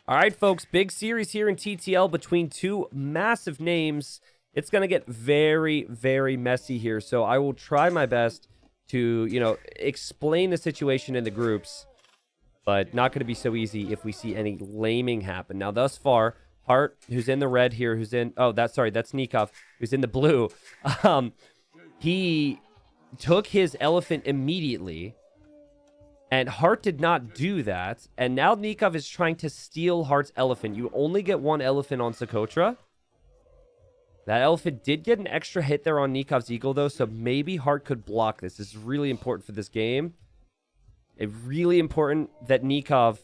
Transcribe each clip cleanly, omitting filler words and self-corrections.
All right, folks, big series here in TTL between two massive names. It's going to get very, very messy here. So I will try my best to, explain the situation in the groups, but not going to be so easy if we see any laming happen. Now, thus far, Hearttt, who's in the red here, that's Nicov, who's in the blue. He took his elephant immediately. And Hearttt did not do that. And now Nikov is trying to steal Heartt's elephant. You only get one elephant on Socotra. That elephant did get an extra hit there on Nikov's eagle, though. So maybe Hearttt could block this. This is really important for this game. It's really important that Nikov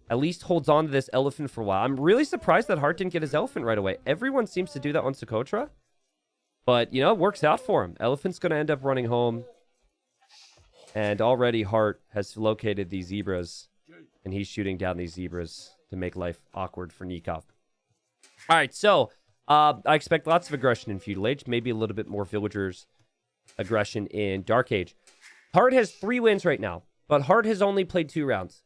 at least holds on to this elephant for a while. I'm really surprised that Hearttt didn't get his elephant right away. Everyone seems to do that on Socotra. But, it works out for him. Elephant's going to end up running home. And already Hearttt has located these zebras, and he's shooting down these zebras to make life awkward for Nikov. All right, so I expect lots of aggression in Feudal Age, maybe a little bit more villagers' aggression in Dark Age. Hearttt has 3 wins right now, but Hearttt has only played 2 rounds.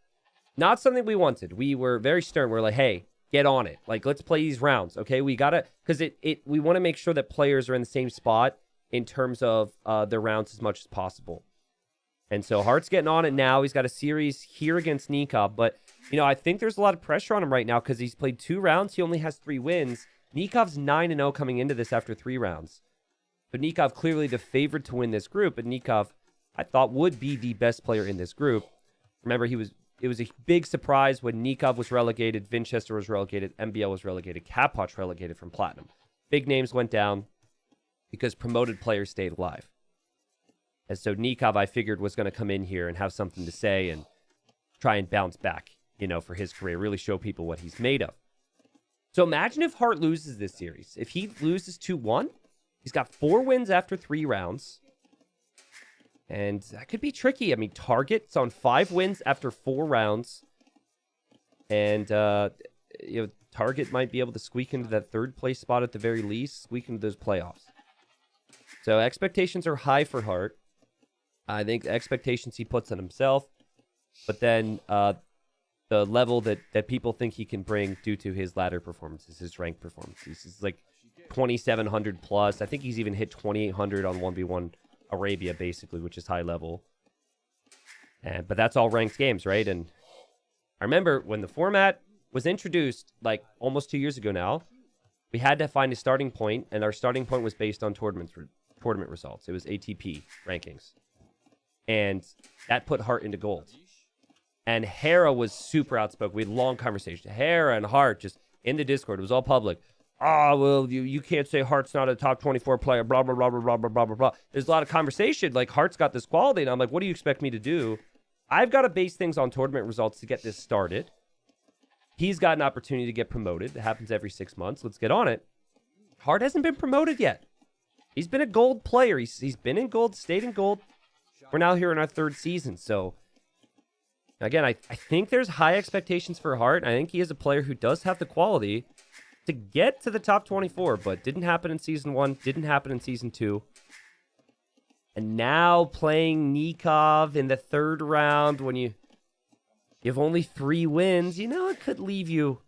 Not something we wanted. We were very stern. We're like, hey, get on it. Like, let's play these rounds, okay? We got to, because we want to make sure that players are in the same spot in terms of their rounds as much as possible. And so Heartt's getting on it now. He's got a series here against Nikov. But, I think there's a lot of pressure on him right now because he's played 2 rounds. He only has 3 wins. Nikov's 9-0 coming into this after 3 rounds. But Nikov clearly the favorite to win this group. And Nikov, I thought, would be the best player in this group. Remember, it was a big surprise when Nikov was relegated, Winchester was relegated, MBL was relegated, Capoch relegated from Platinum. Big names went down because promoted players stayed alive. And so Nikov, I figured, was going to come in here and have something to say and try and bounce back, for his career, really show people what he's made of. So imagine if Hearttt loses this series. If he loses 2-1, he's got 4 wins after 3 rounds. And that could be tricky. I mean, Target's on 5 wins after 4 rounds. And, Target might be able to squeak into that 3rd place spot at the very least, squeak into those playoffs. So expectations are high for Hearttt. I think the expectations he puts on himself, but then the level that people think he can bring due to his ladder performances, his ranked performances. He's like 2,700 plus. I think he's even hit 2,800 on 1v1 Arabia, basically, which is high level. But that's all ranked games, right? And I remember when the format was introduced, like almost 2 years ago now, we had to find a starting point, and our starting point was based on tournament results. It was ATP rankings. And that put Hearttt into gold. And Hera was super outspoken. We had long conversation. Hera and Hearttt just in the Discord. It was all public. Well, you can't say Heartt's not a top 24 player, blah, blah, blah, blah, blah, blah, blah, blah. There's a lot of conversation. Like, Heartt's got this quality. And I'm like, what do you expect me to do? I've got to base things on tournament results to get this started. He's got an opportunity to get promoted. It happens every 6 months. Let's get on it. Hearttt hasn't been promoted yet. He's been a gold player. He's been in gold, stayed in gold. We're now here in our 3rd season, so again, I think there's high expectations for Hearttt. I think he is a player who does have the quality to get to the top 24, but didn't happen in Season 1, didn't happen in Season 2. And now playing Nikov in the 3rd round when you have only 3 wins, it could leave you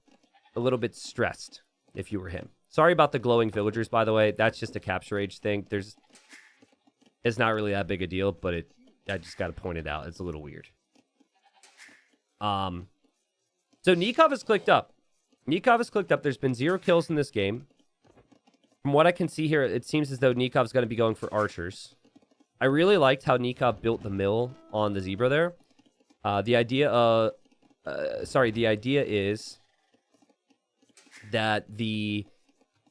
a little bit stressed if you were him. Sorry about the glowing villagers, by the way. That's just a capture age thing. It's not really that big a deal, but I just got to point it out. It's a little weird. So Nikov has clicked up. There's been 0 kills in this game. From what I can see here, it seems as though Nikov's going to be going for archers. I really liked how Nikov built the mill on the zebra there. The idea is that the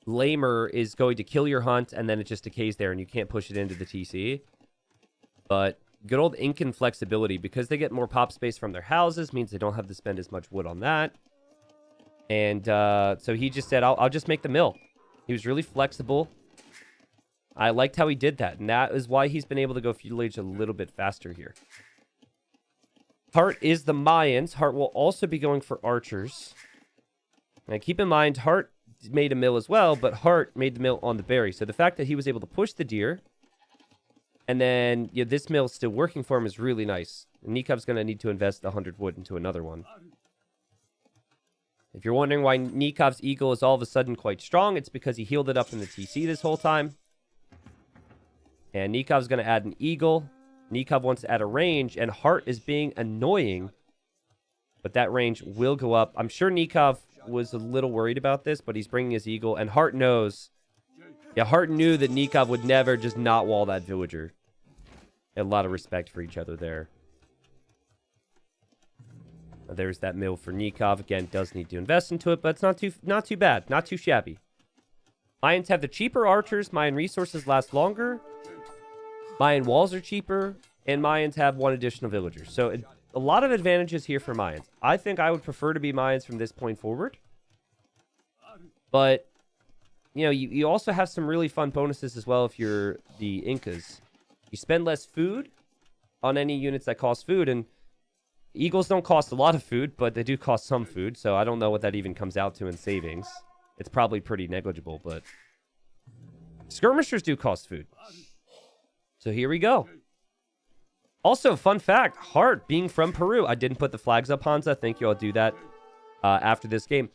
lamer is going to kill your hunt, and then it just decays there, and you can't push it into the TC. But good old Incan flexibility, because they get more pop space from their houses, means they don't have to spend as much wood on that. And so he just said, I'll just make the mill. He was really flexible. I liked how he did that, and that is why he's been able to go Feudal Age a little bit faster here. Hearttt is the Mayans. Hearttt will also be going for archers. And keep in mind, Hearttt made a mill as well, but Hearttt made the mill on the berry. So the fact that he was able to push the deer, and then this mill still working for him is really nice. And Nikov's going to need to invest 100 wood into another one. If you're wondering why Nikov's Eagle is all of a sudden quite strong, it's because he healed it up in the TC this whole time. And Nikov's going to add an Eagle. Nikov wants to add a range, and Heartt is being annoying. But that range will go up. I'm sure Nikov was a little worried about this, but he's bringing his Eagle, and Heartt knows. Yeah, Heartt knew that Nikov would never just not wall that villager. A lot of respect for each other there. There's that mill for Nikov. Again, does need to invest into it, but it's not too bad. Not too shabby. Mayans have the cheaper archers. Mayan resources last longer. Mayan walls are cheaper. And Mayans have one additional villager. So a lot of advantages here for Mayans. I think I would prefer to be Mayans from this point forward. But, you know, you also have some really fun bonuses as well if you're the Incas. You spend less food on any units that cost food, and Eagles don't cost a lot of food, but they do cost some food, so I don't know what that even comes out to in savings. It's probably pretty negligible, but skirmishers do cost food. So here we go. Also, fun fact, Heartt being from Peru. I didn't put the flags up, Hansa. Thank you. I'll do that after this game.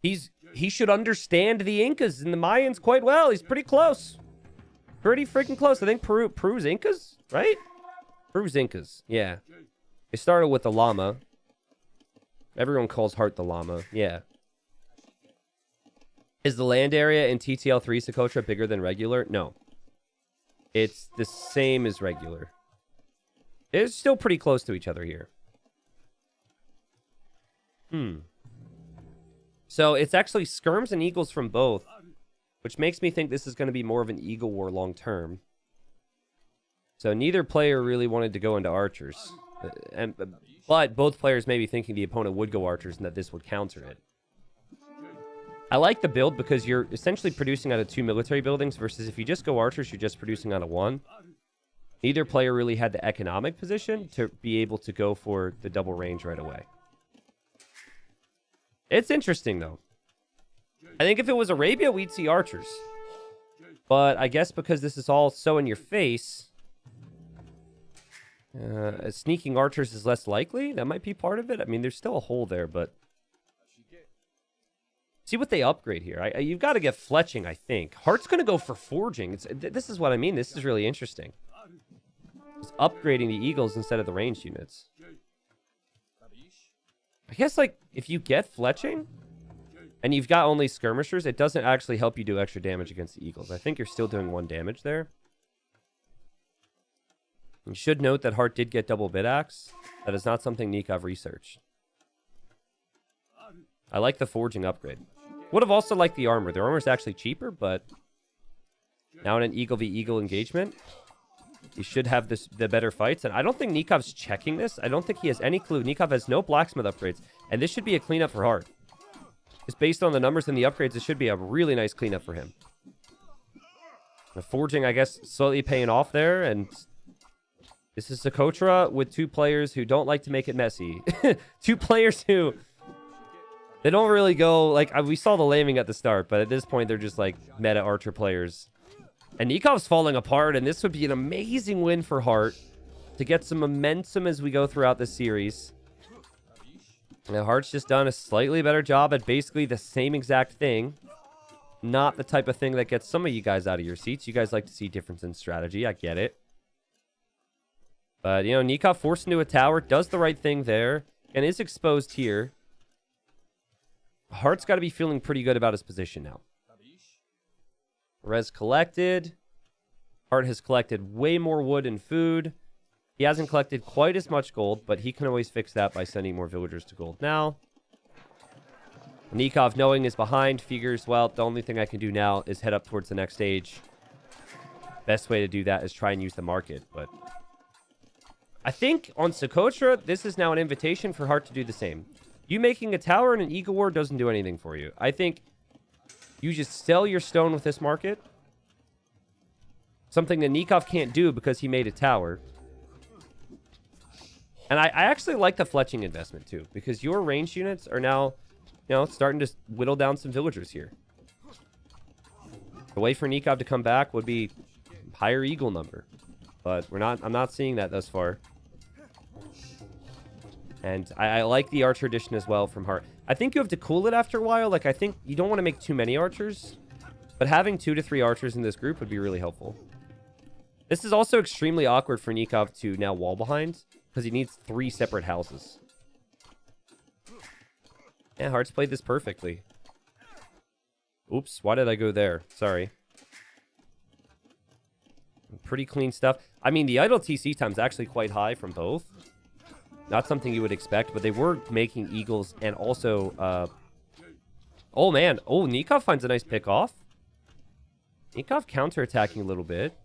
He should understand the Incas and the Mayans quite well. He's pretty close. Pretty freaking close. I think Peru's Incas, right? Peru's Incas, yeah. They started with the llama. Everyone calls Heartt the llama. Yeah. Is the land area in TTL 3 Socotra bigger than regular? No. It's the same as regular. It's still pretty close to each other here. So it's actually skirms and eagles from both, which makes me think this is going to be more of an eagle war long term. So neither player really wanted to go into archers. But both players may be thinking the opponent would go archers and that this would counter it. I like the build because you're essentially producing out of 2 military buildings versus if you just go archers, you're just producing out of 1. Neither player really had the economic position to be able to go for the double range right away. It's interesting, though. I think if it was Arabia, we'd see archers. But I guess because this is all so in your face, sneaking archers is less likely. That might be part of it. I mean, there's still a hole there, but see what they upgrade here. You've got to get fletching, I think. Heartt's going to go for forging. This is what I mean. This is really interesting. He's upgrading the eagles instead of the ranged units. I guess, like, if you get fletching and you've got only skirmishers, it doesn't actually help you do extra damage against the eagles. I think you're still doing 1 damage there. You should note that Heartt did get double bit axe. That is not something Nikov researched. I like the forging upgrade. Would have also liked the armor. The armor is actually cheaper, but now in an eagle v eagle engagement, you should have the better fights. And I don't think Nikov's checking this. I don't think he has any clue. Nikov has no blacksmith upgrades, and this should be a cleanup for Heartt. Just based on the numbers and the upgrades, it should be a really nice cleanup for him. The forging, I guess, slowly paying off there, and this is Socotra with 2 players who don't like to make it messy. 2 players who... They don't really go, like, we saw the laming at the start, but at this point, they're just, like, meta archer players. And Nikov's falling apart, and this would be an amazing win for Heartt to get some momentum as we go throughout the series. Now, Heartt's just done a slightly better job at basically the same exact thing. Not the type of thing that gets some of you guys out of your seats. You guys like to see difference in strategy. I get it. But, you know, Nikov forced into a tower, does the right thing there, and is exposed here. Heartt's got to be feeling pretty good about his position now. Res collected. Heartt has collected way more wood and food. He hasn't collected quite as much gold, but he can always fix that by sending more villagers to gold now. Nikov, knowing is behind, figures, well, the only thing I can do now is head up towards the next stage. Best way to do that is try and use the market, but I think on Socotra, this is now an invitation for Heartt to do the same. You making a tower in an eagle war doesn't do anything for you. I think you just sell your stone with this market. Something that Nikov can't do because he made a tower. And I actually like the fletching investment too, because your ranged units are now, you know, starting to whittle down some villagers here. The way for Nikov to come back would be higher eagle number, but I'm not seeing that thus far. And I like the archer addition as well from Hearttt. I think you have to cool it after a while. Like, I think you don't want to make too many archers. But having 2 to 3 archers in this group would be really helpful. This is also extremely awkward for Nicov to now wall behind, because he needs 3 separate houses. Yeah, Heartt's played this perfectly. Oops, why did I go there? Sorry. Pretty clean stuff. I mean, the idle TC time is actually quite high from both. Not something you would expect, but they were making eagles and also... Oh, man. Oh, Nikov finds a nice pick off. Nikov counterattacking a little bit.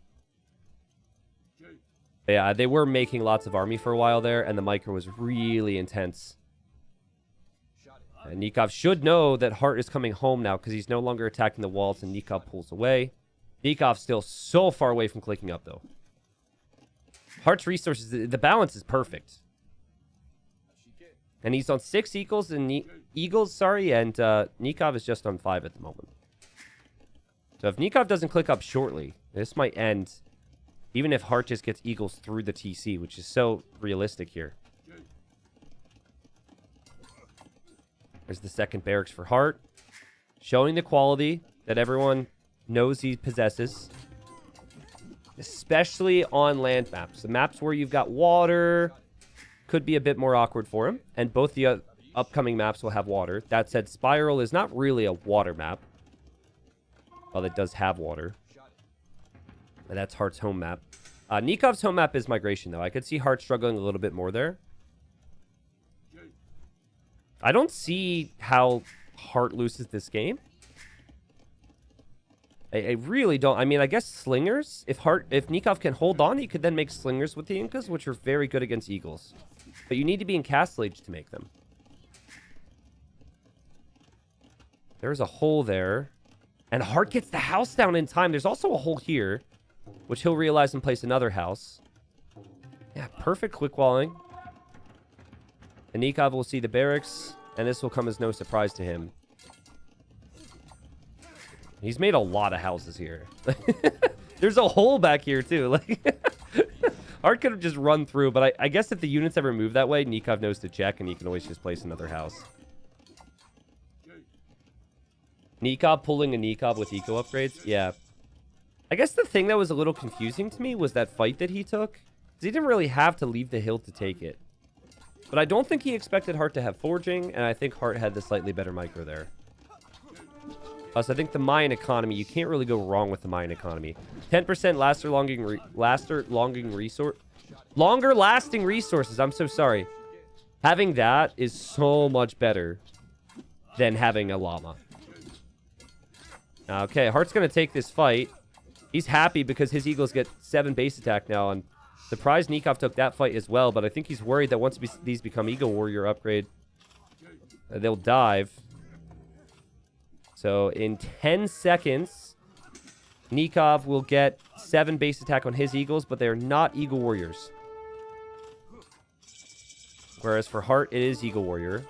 Yeah, they were making lots of army for a while there, and the micro was really intense. And Nikov should know that Hearttt is coming home now because he's no longer attacking the walls, and Nikov pulls away. Nikov's still so far away from clicking up, though. Heartt's resources, the balance is perfect. And he's on 6 eagles, and Nikov is just on 5 at the moment. So if Nikov doesn't click up shortly, this might end, even if Hearttt just gets eagles through the TC, which is so realistic here. There's the second barracks for Hearttt, showing the quality that everyone knows he possesses, especially on land maps. The maps where you've got water could be a bit more awkward for him, and both the upcoming maps will have water. That said, Spiral is not really a water map. Well, it does have water. And that's Heartt's home map. Nikov's home map is migration, though. I could see Hearttt struggling a little bit more there. I don't see how Hearttt loses this game. I really don't. I mean, I guess slingers. If Nikov can hold on, he could then make slingers with the Incas, which are very good against eagles. But you need to be in Castle Age to make them. There's a hole there. And Hearttt gets the house down in time. There's also a hole here, which he'll realize and place another house. Yeah, perfect quick walling. And Nikov will see the barracks, and this will come as no surprise to him. He's made a lot of houses here. There's a hole back here, too. Like, Hearttt could have just run through, but I guess if the units ever move that way, Nikov knows to check, and he can always just place another house. Nikov pulling a Nikov with eco upgrades? Yeah. I guess the thing that was a little confusing to me was that fight that he took. Because he didn't really have to leave the hill to take it. But I don't think he expected Hearttt to have forging, and I think Hearttt had the slightly better micro there. Plus, I think the Mayan economy, you can't really go wrong with the Mayan economy. 10% longer lasting resources. I'm so sorry. Having that is so much better than having a llama. Okay, Heartt's going to take this fight. He's happy because his eagles get 7 base attack now, and surprised Nikov took that fight as well, but I think he's worried that once these become Eagle Warrior upgrade, they'll dive. So in 10 seconds, Nikov will get 7 base attack on his eagles, but they're not Eagle Warriors. Whereas for Hearttt, it is Eagle Warrior.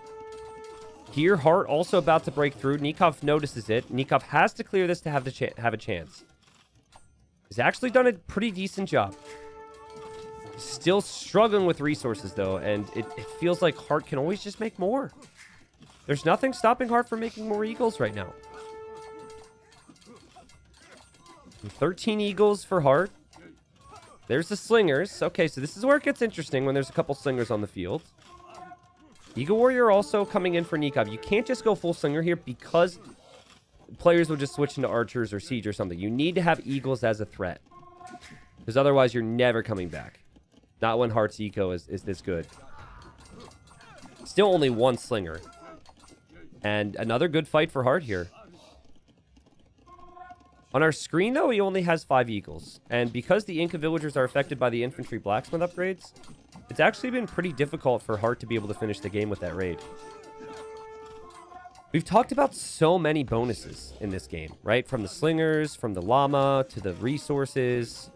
Here, Hearttt also about to break through. Nikov notices it. Nikov has to clear this to have a chance. He's actually done a pretty decent job. Still struggling with resources, though, and it feels like Hearttt can always just make more. There's nothing stopping Hearttt from making more eagles right now. 13 eagles for Hearttt. There's the slingers. Okay, so this is where it gets interesting when there's a couple slingers on the field. Eagle Warrior also coming in for Nikov. You can't just go full slinger here because players will just switch into archers or siege or something. You need to have eagles as a threat. Because otherwise you're never coming back. Not when Heartt's eco is this good. Still only 1 slinger. And another good fight for Hearttt here. On our screen, though, he only has 5 eagles. And because the Inca villagers are affected by the infantry blacksmith upgrades, it's actually been pretty difficult for Hearttt to be able to finish the game with that raid. We've talked about so many bonuses in this game, right? From the slingers, from the llama, to the resources.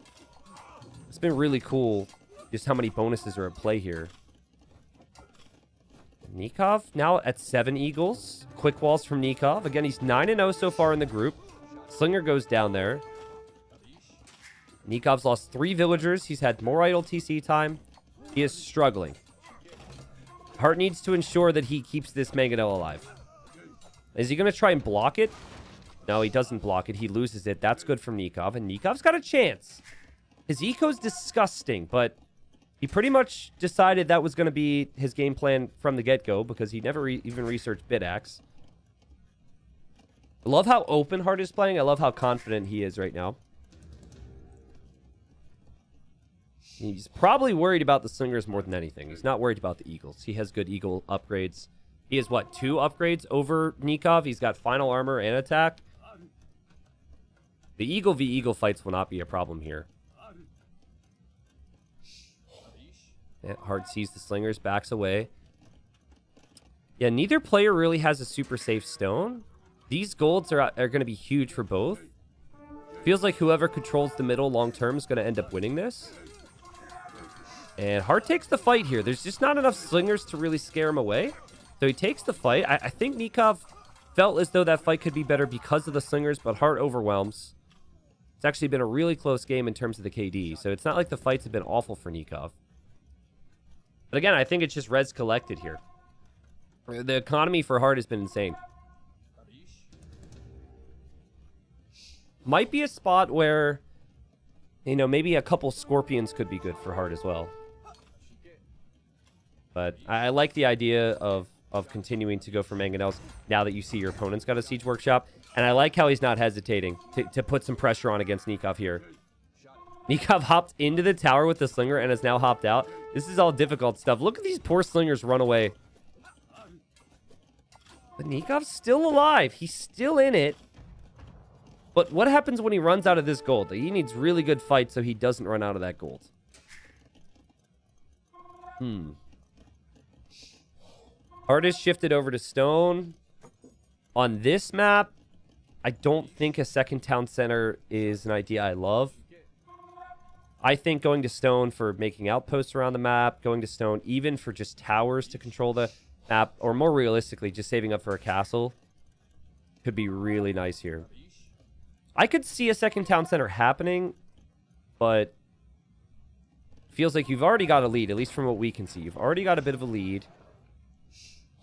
It's been really cool just how many bonuses are at play here. Nikov now at 7 eagles. Quick walls from Nikov. Again, he's 9-0 so far in the group. Slinger goes down there. Nikov's lost 3 villagers. He's had more idle TC time. He is struggling. Hearttt needs to ensure that he keeps this mangonel alive. Is he going to try and block it? No, he doesn't block it. He loses it. That's good from Nicov. And Nikov's got a chance. His eco's disgusting, but he pretty much decided that was going to be his game plan from the get-go because he never even researched Bitaxe. I love how open Hearttt is playing. I love how confident he is right now. He's probably worried about the slingers more than anything. He's not worried about the eagles. He has good eagle upgrades. He has, what, 2 upgrades over Nicov? He's got final armor and attack. The eagle v eagle fights will not be a problem here. Yeah, Hearttt sees the slingers, backs away. Yeah, neither player really has a super safe stone. These golds are going to be huge for both. Feels like whoever controls the middle long term is going to end up winning this. And Hearttt takes the fight here. There's just not enough slingers to really scare him away. So he takes the fight. I think Nikov felt as though that fight could be better because of the slingers, but Hearttt overwhelms. It's actually been a really close game in terms of the KD, so it's not like the fights have been awful for Nikov. But again, I think it's just res collected here. The economy for Hearttt has been insane. Might be a spot where, you know, maybe a couple scorpions could be good for Hearttt as well. But I like the idea of continuing to go for mangonels now that you see your opponent's got a siege workshop. And I like how he's not hesitating to put some pressure on against Nikov here. Nikov hopped into the tower with the slinger and has now hopped out. This is all difficult stuff. Look at these poor slingers run away. But Nikov's still alive. He's still in it. But what happens when he runs out of this gold? He needs really good fight so he doesn't run out of that gold. Hearttt is shifted over to stone. On this map, I don't think a second town center is an idea I love. I think going to stone for making outposts around the map, going to stone even for just towers to control the map, or more realistically, just saving up for a castle, could be really nice here. I could see a second town center happening, but feels like you've already got a lead, at least from what we can see. You've already got a bit of a lead.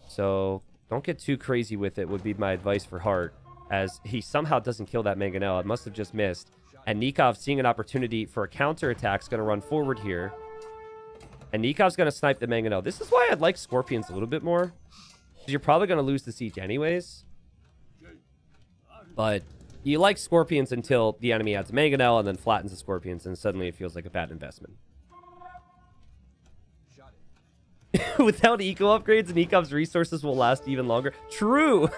So don't get too crazy with it would be my advice for Hearttt, as he somehow doesn't kill that mangonel. It must have just missed. And Nicov, seeing an opportunity for a counterattack, is going to run forward here. And Nikov's going to snipe the mangonel. This is why I'd like scorpions a little bit more, because you're probably going to lose the siege anyways. But you like scorpions until the enemy adds a mangonel and then flattens the scorpions, and suddenly it feels like a bad investment. Without eco upgrades, Nikov's resources will last even longer. True.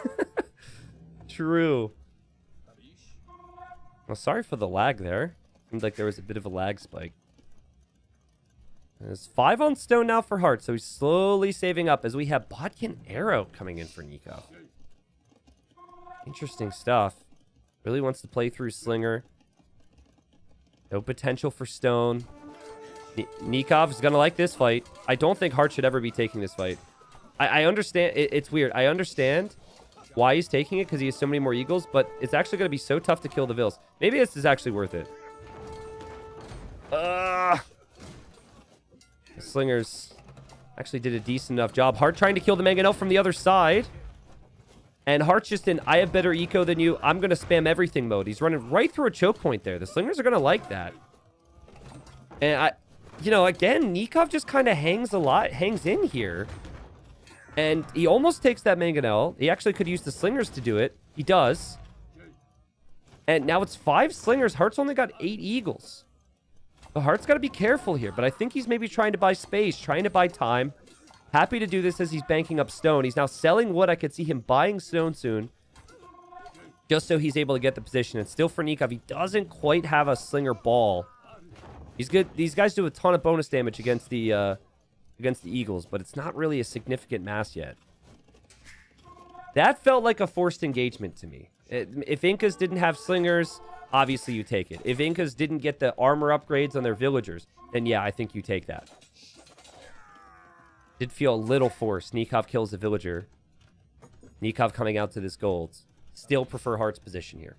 True. Well, sorry for the lag there. Seemed like there was a bit of a lag spike. There's 5 on stone now for Hearttt, so he's slowly saving up as we have Bodkin Arrow coming in for Nicov. Interesting stuff. Really wants to play through Slinger. No potential for stone. Nikov is going to like this fight. I don't think Hearttt should ever be taking this fight. I understand. It's weird. I understand why he's taking it because he has so many more eagles, but it's actually going to be so tough to kill the Vils. Maybe this is actually worth it. The Slingers actually did a decent enough job. Hearttt trying to kill the mangonel from the other side. And Heartt's just in, I have better eco than you. I'm going to spam everything mode. He's running right through a choke point there. The Slingers are going to like that. And you know, again, Nikov just kind of hangs in here. And he almost takes that mangonel. He actually could use the slingers to do it. He does. And now it's 5 slingers. Heartt's only got 8 eagles. The Heartt's got to be careful here. But I think he's maybe trying to buy space, trying to buy time. Happy to do this as he's banking up stone. He's now selling wood. I could see him buying stone soon, just so he's able to get the position. And still for Nikov, he doesn't quite have a slinger ball. He's good. These guys do a ton of bonus damage against the eagles, but it's not really a significant mass yet. That felt like a forced engagement to me. If Incas didn't have slingers, obviously you take it. If Incas didn't get the armor upgrades on their villagers, then yeah, I think you take that. Did feel a little forced. Nikov kills the villager. Nikov coming out to this gold. Still prefer Heartt's position here.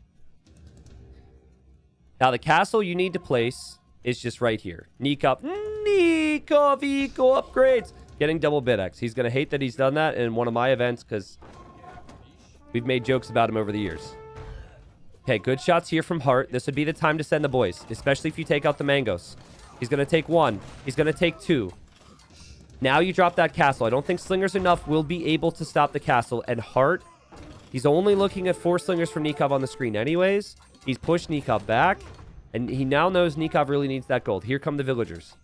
Now the castle you need to place is just right here. Nikov eco upgrades. getting double bid-X. He's going to hate that he's done that in one of my events because we've made jokes about him over the years. Okay, good shots here from Hearttt. This would be the time to send the boys, especially if you take out the mangoes. He's going to take 1. He's going to take 2. Now you drop that castle. I don't think Slingers enough will be able to stop the castle. And Hearttt, he's only looking at 4 Slingers from Nicov on the screen anyways. He's pushed Nicov back. And he now knows Nicov really needs that gold. Here come the villagers.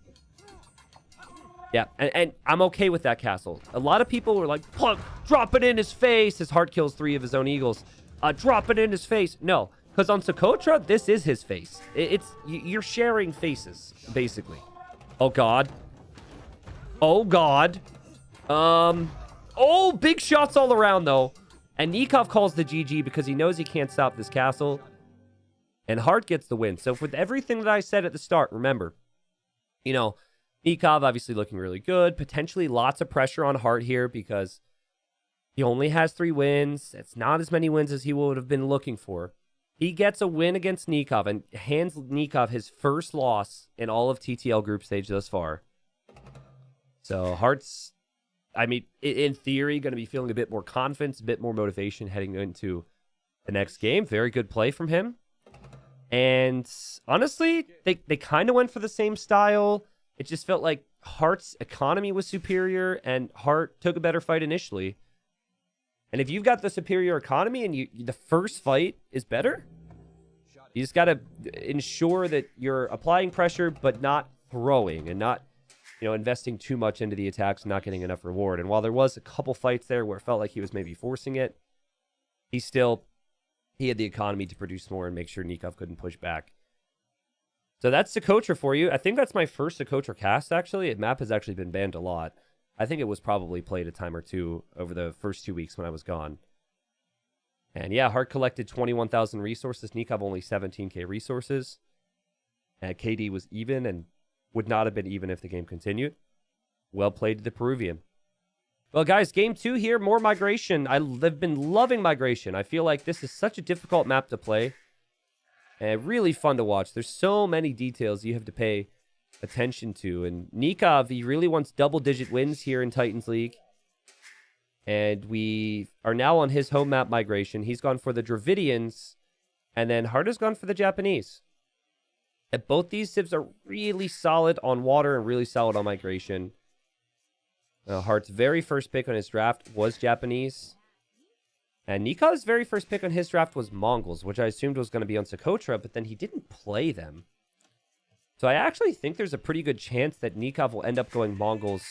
Yeah, and I'm okay with that castle. A lot of people were like, drop it in his face. His Hearttt kills 3 of his own eagles. Drop it in his face. No, because on Socotra, this is his face. You're sharing faces, basically. Oh, God. Oh, God. Oh, big shots all around, though. And Nikov calls the GG because he knows he can't stop this castle. And Hearttt gets the win. So with everything that I said at the start, remember, you know, Nikov obviously looking really good. Potentially lots of pressure on Hearttt here because he only has 3 wins. It's not as many wins as he would have been looking for. He gets a win against Nikov and hands Nikov his first loss in all of TTL group stage thus far. So Heartt's, I mean, in theory, going to be feeling a bit more confidence, a bit more motivation heading into the next game. Very good play from him. And honestly, they kind of went for the same style. It just felt like Heartt's economy was superior and Hearttt took a better fight initially. And if you've got the superior economy and the first fight is better, you just got to ensure that you're applying pressure but not throwing and not, you know, investing too much into the attacks and not getting enough reward. And while there was a couple fights there where it felt like he was maybe forcing it, he had the economy to produce more and make sure Nikov couldn't push back. So that's Socotra for you. I think that's my first Socotra cast, actually. Map has actually been banned a lot. I think it was probably played a time or 2 over the first 2 weeks when I was gone. And yeah, Hearttt collected 21,000 resources. Nikov only 17k resources. And KD was even and would not have been even if the game continued. Well played to the Peruvian. Well, guys, game 2 here, more migration. I've been loving migration. I feel like this is such a difficult map to play. And really fun to watch. There's so many details you have to pay attention to. And Nikov, he really wants double-digit wins here in Titans League. And we are now on his home map migration. He's gone for the Dravidians. And then Hearttt has gone for the Japanese. And both these civs are really solid on water and really solid on migration. Heartt's very first pick on his draft was Japanese. And Nikov's very first pick on his draft was Mongols, which I assumed was going to be on Socotra, but then he didn't play them. So I actually think there's a pretty good chance that Nikov will end up going Mongols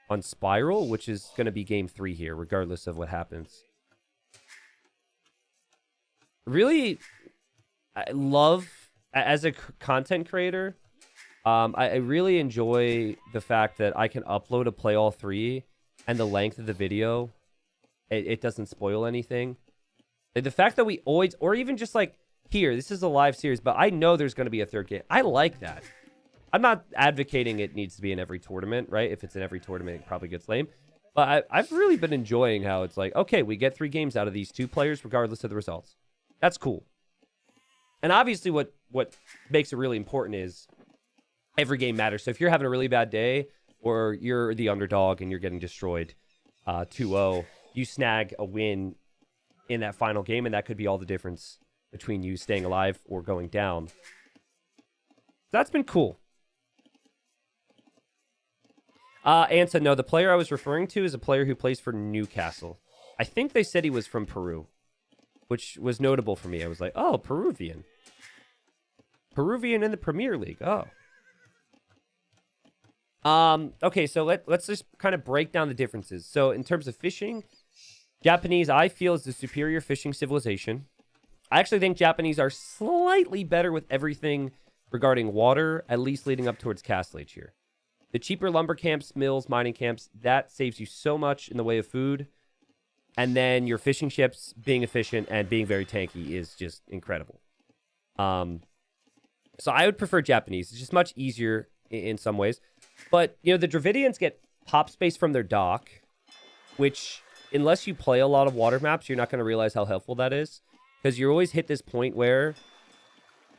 on Spiral, which is going to be game 3 here, regardless of what happens. Really, I love, as a content creator, I really enjoy the fact that I can upload a play all 3 and the length of the video, it doesn't spoil anything. The fact that we always, or even just like here, this is a live series, but I know there's going to be a 3rd game. I like that. I'm not advocating it needs to be in every tournament, right? If it's in every tournament, it probably gets lame. But I've really been enjoying how it's like, okay, we get 3 games out of these 2 players regardless of the results. That's cool. And obviously what makes it really important is every game matters. So if you're having a really bad day or you're the underdog and you're getting destroyed 2-0, you snag a win in that final game, and that could be all the difference between you staying alive or going down. That's been cool. Ansa, no, the player I was referring to is a player who plays for Newcastle. I think they said he was from Peru, which was notable for me. I was like, oh, Peruvian. Peruvian in the Premier League. Oh. Okay, so let's just kind of break down the differences. So in terms of fishing, Japanese, I feel, is the superior fishing civilization. I actually think Japanese are slightly better with everything regarding water, at least leading up towards Castle Age here. The cheaper lumber camps, mills, mining camps, that saves you so much in the way of food. And then your fishing ships being efficient and being very tanky is just incredible. So I would prefer Japanese. It's just much easier in some ways. But, you know, the Dravidians get pop space from their dock, which, unless you play a lot of water maps, you're not going to realize how helpful that is. Because you always hit this point where,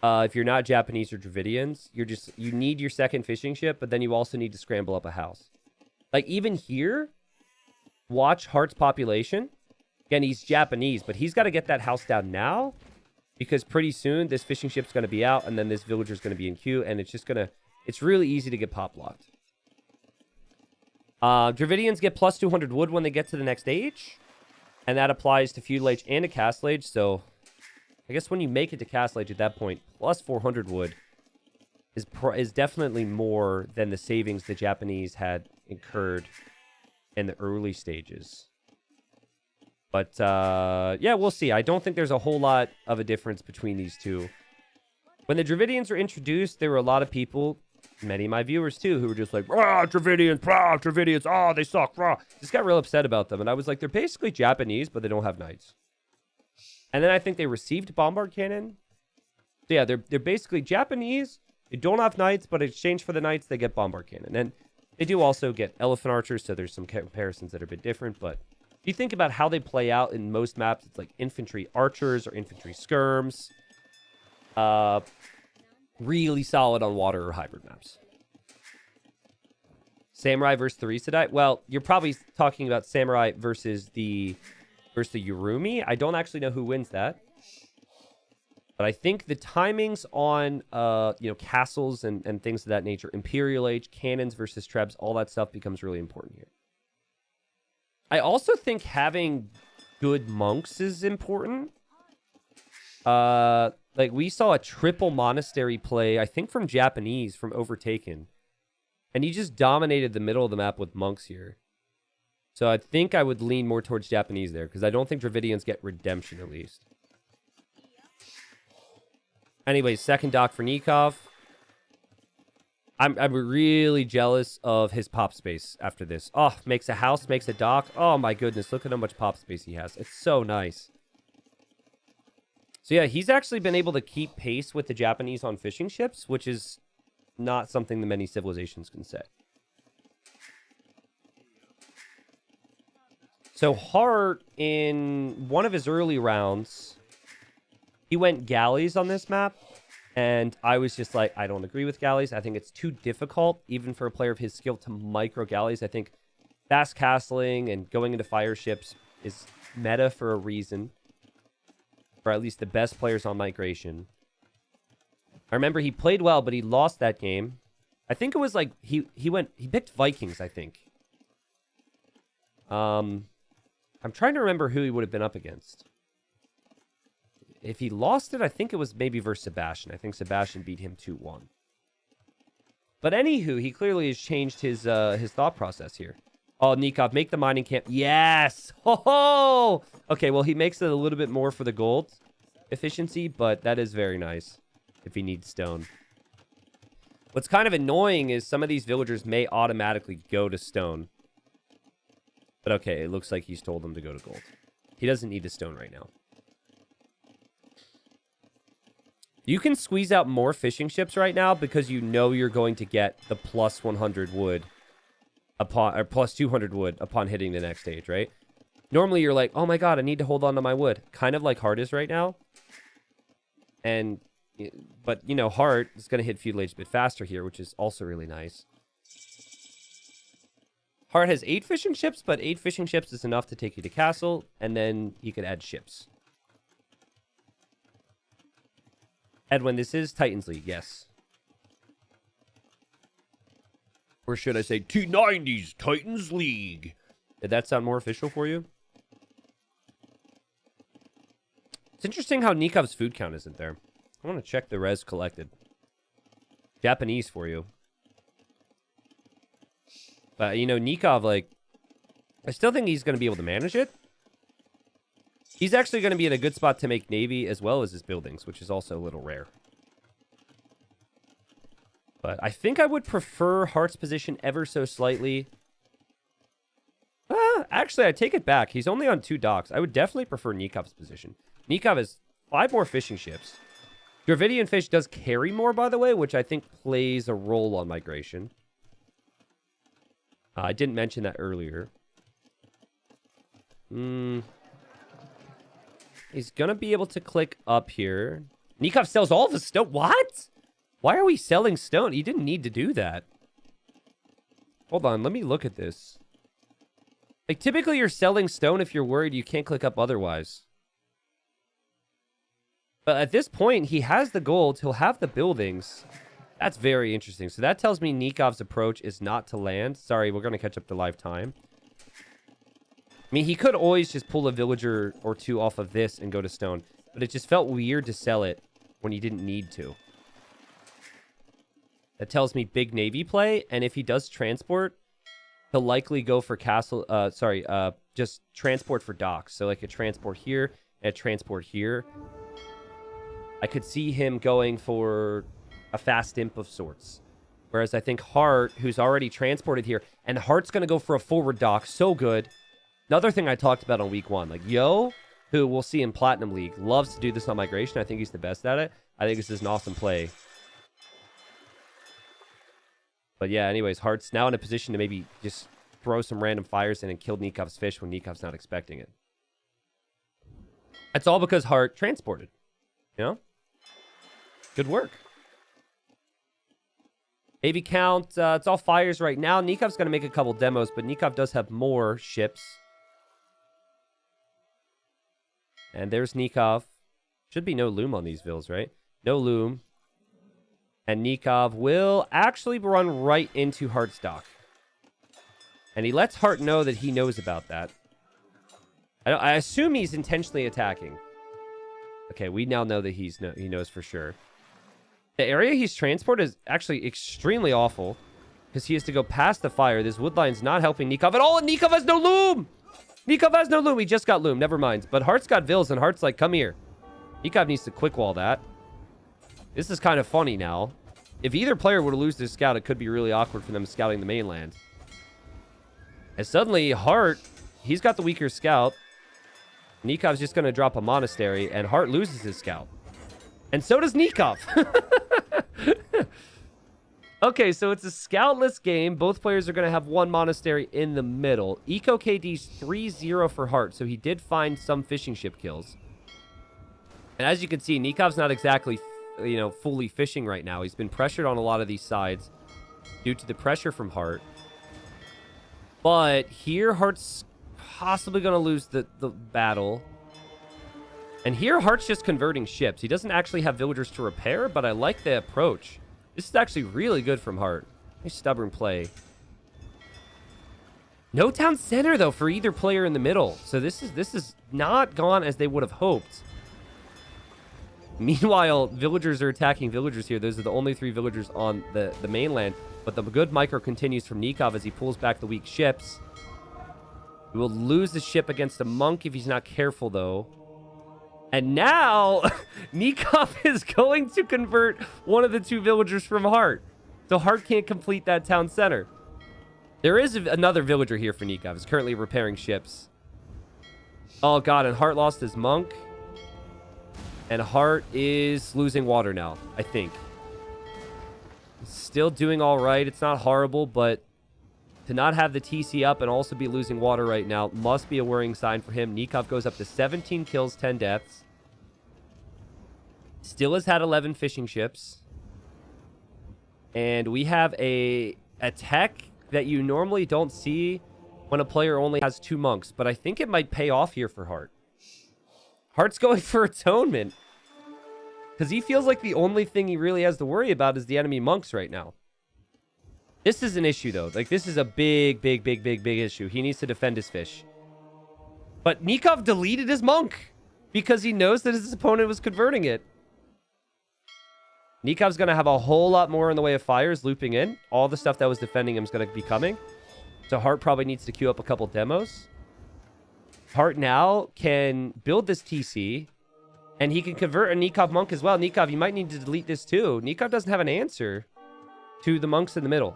if you're not Japanese or Dravidians, you need your second fishing ship, but then you also need to scramble up a house. Like, even here, watch Heartt's population. Again, he's Japanese, but he's got to get that house down now. Because pretty soon, this fishing ship's going to be out, and then this villager's going to be in queue, and it's just going to... It's really easy to get pop-locked. Dravidians get plus 200 wood when they get to the next age. And that applies to Feudal Age and to Castle Age, so... I guess when you make it to Castle Age at that point, plus 400 wood is definitely more than the savings the Japanese had incurred in the early stages. But, yeah, we'll see. I don't think there's a whole lot of a difference between these two. When the Dravidians were introduced, there were a lot of people, many of my viewers too, who were just like, "Rah, Dravidians, rah, Dravidians, oh, they suck, rah." Just got real upset about them. And I was like, they're basically Japanese, but they don't have knights. And then I think they received bombard cannon. So yeah, they're basically Japanese. They don't have knights, but in exchange for the knights, they get bombard cannon. And they do also get elephant archers, so there's some comparisons that are a bit different. But if you think about how they play out in most maps, it's like infantry archers or infantry skirms. Really solid on water or hybrid maps. Samurai versus the Risadai. Well, you're probably talking about Samurai versus the Yurumi. I don't actually know who wins that. But I think the timings on castles and things of that nature, Imperial Age, cannons versus trebs, all that stuff becomes really important here. I also think having good monks is important. Like we saw a triple monastery play, I think from Japanese, from Overtaken. And he just dominated the middle of the map with monks here. So I think I would lean more towards Japanese there, because I don't think Dravidians get redemption at least. Anyways, second dock for Nicov. I'm really jealous of his pop space after this. Oh, makes a house, makes a dock. Oh my goodness, look at how much pop space he has. It's so nice. So yeah, he's actually been able to keep pace with the Japanese on fishing ships, which is not something that many civilizations can say. So Heartt, in one of his early rounds, he went galleys on this map, and I was just like, I don't agree with galleys. I think it's too difficult, even for a player of his skill, to micro galleys. I think fast castling and going into fire ships is meta for a reason, for at least the best players on migration. I remember he played well, but he lost that game. I think it was like he picked Vikings, I think. I'm trying to remember who he would have been up against. If he lost it, I think it was maybe versus Sebastian. I think Sebastian beat him 2-1. But anywho, he clearly has changed his thought process here. Oh, Nicov, make the mining camp. Yes! Ho-ho! Okay, well, he makes it a little bit more for the gold efficiency, but that is very nice if he needs stone. What's kind of annoying is some of these villagers may automatically go to stone. But okay, it looks like he's told them to go to gold. He doesn't need the stone right now. You can squeeze out more fishing ships right now because you know you're going to get the plus 100 wood upon, or plus 200 wood upon hitting the next stage, right? Normally you're like, oh my god, I need to hold on to my wood. Kind of like Heartt is right now. But, you know, Heartt is going to hit Feudal Age a bit faster here, which is also really nice. Heartt has 8 fishing ships, but 8 fishing ships is enough to take you to castle, and then he could add ships. Edwin, this is Titans League, yes. Or should I say T90's Titans League? Did that sound more official for you? It's interesting how Nikov's food count isn't there. I want to check the res collected. Japanese for you. But, you know, Nicov, like, I still think he's going to be able to manage it. He's actually going to be in a good spot to make Navy as well as his buildings, which is also a little rare. But I think I would prefer Heartt's position ever so slightly. Actually, I take it back. He's only on 2 docks. I would definitely prefer Nikov's position. Nicov has 5 more fishing ships. Dravidian fish does carry more, by the way, which I think plays a role on migration. I didn't mention that earlier. He's going to be able to click up here. Nikov sells all of his stone. What? Why are we selling stone? He didn't need to do that. Hold on, let me look at this. Like, typically you're selling stone if you're worried you can't click up otherwise. But at this point, he has the gold. He'll have the buildings. That's very interesting. So that tells me Nikov's approach is not to land. Sorry, we're going to catch up to live time. I mean, he could always just pull a villager or two off of this and go to stone. But it just felt weird to sell it when he didn't need to. That tells me big navy play. And if he does transport, he'll likely go for castle. Just transport for docks. So like a transport here and a transport here. I could see him going for a fast imp of sorts. Whereas I think Hearttt, who's already transported here, and Heartt's going to go for a forward dock. So good. Another thing I talked about on week 1. Like, Yo, who we'll see in Platinum League, loves to do this on migration. I think he's the best at it. I think this is an awesome play. But yeah, anyways, Heartt's now in a position to maybe just throw some random fires in and kill Nikov's fish when Nikov's not expecting it. That's all because Hearttt transported. You know? Good work. AV count, it's all fires right now. Nikov's going to make a couple demos, but Nikov does have more ships. And there's Nikov. Should be no loom on these vills, right? No loom. And Nikov will actually run right into Heartt's dock. And he lets Hearttt know that he knows about that. I assume he's intentionally attacking. Okay, we now know that he knows for sure. The area he's transported is actually extremely awful because he has to go past the fire. This wood line's not helping Nikov at all, and Nikov has no loom! Nikov has no loom. He just got loom. Never mind. But Heartt's got vills, and Heartt's like, come here. Nikov needs to quick wall that. This is kind of funny now. If either player were to lose this scout, it could be really awkward for them scouting the mainland. And suddenly, Hearttt, he's got the weaker scout. Nikov's just going to drop a monastery, and Hearttt loses his scout. And so does Nikov. Okay, so it's a scoutless game. Both players are going to have one monastery in the middle. Eco KD's 3-0 for Hearttt, so he did find some fishing ship kills. And as you can see, Nikov's not exactly, fully fishing right now. He's been pressured on a lot of these sides due to the pressure from Hearttt. But here, Heartt's possibly going to lose the battle. And here, Heartt's just converting ships. He doesn't actually have villagers to repair, but I like the approach. This is actually really good from Hearttt. Nice stubborn play. No town center, though, for either player in the middle. So this is not gone as they would have hoped. Meanwhile, villagers are attacking villagers here. Those are the only 3 villagers on the mainland. But the good micro continues from Nikov as he pulls back the weak ships. He will lose the ship against a monk if he's not careful, though. And now, Nikov is going to convert one of the 2 villagers from Hearttt. So Hearttt can't complete that town center. There is another villager here for Nikov. He's currently repairing ships. Oh, God, and Hearttt lost his monk. And Hearttt is losing water now, I think. He's still doing all right. It's not horrible, but to not have the TC up and also be losing water right now must be a worrying sign for him. Nikov goes up to 17 kills, 10 deaths. Still has had 11 fishing ships. And we have a tech that you normally don't see when a player only has 2 monks. But I think it might pay off here for Hearttt. Heartt's going for atonement. Because he feels like the only thing he really has to worry about is the enemy monks right now. This is an issue, though. Like, this is a big issue. He needs to defend his fish. But Nikov deleted his monk because he knows that his opponent was converting it. Nikov's going to have a whole lot more in the way of fires looping in. All the stuff that was defending him is going to be coming. So Hearttt probably needs to queue up a couple demos. Hearttt now can build this TC, and he can convert a Nikov monk as well. Nikov, you might need to delete this too. Nikov doesn't have an answer to the monks in the middle.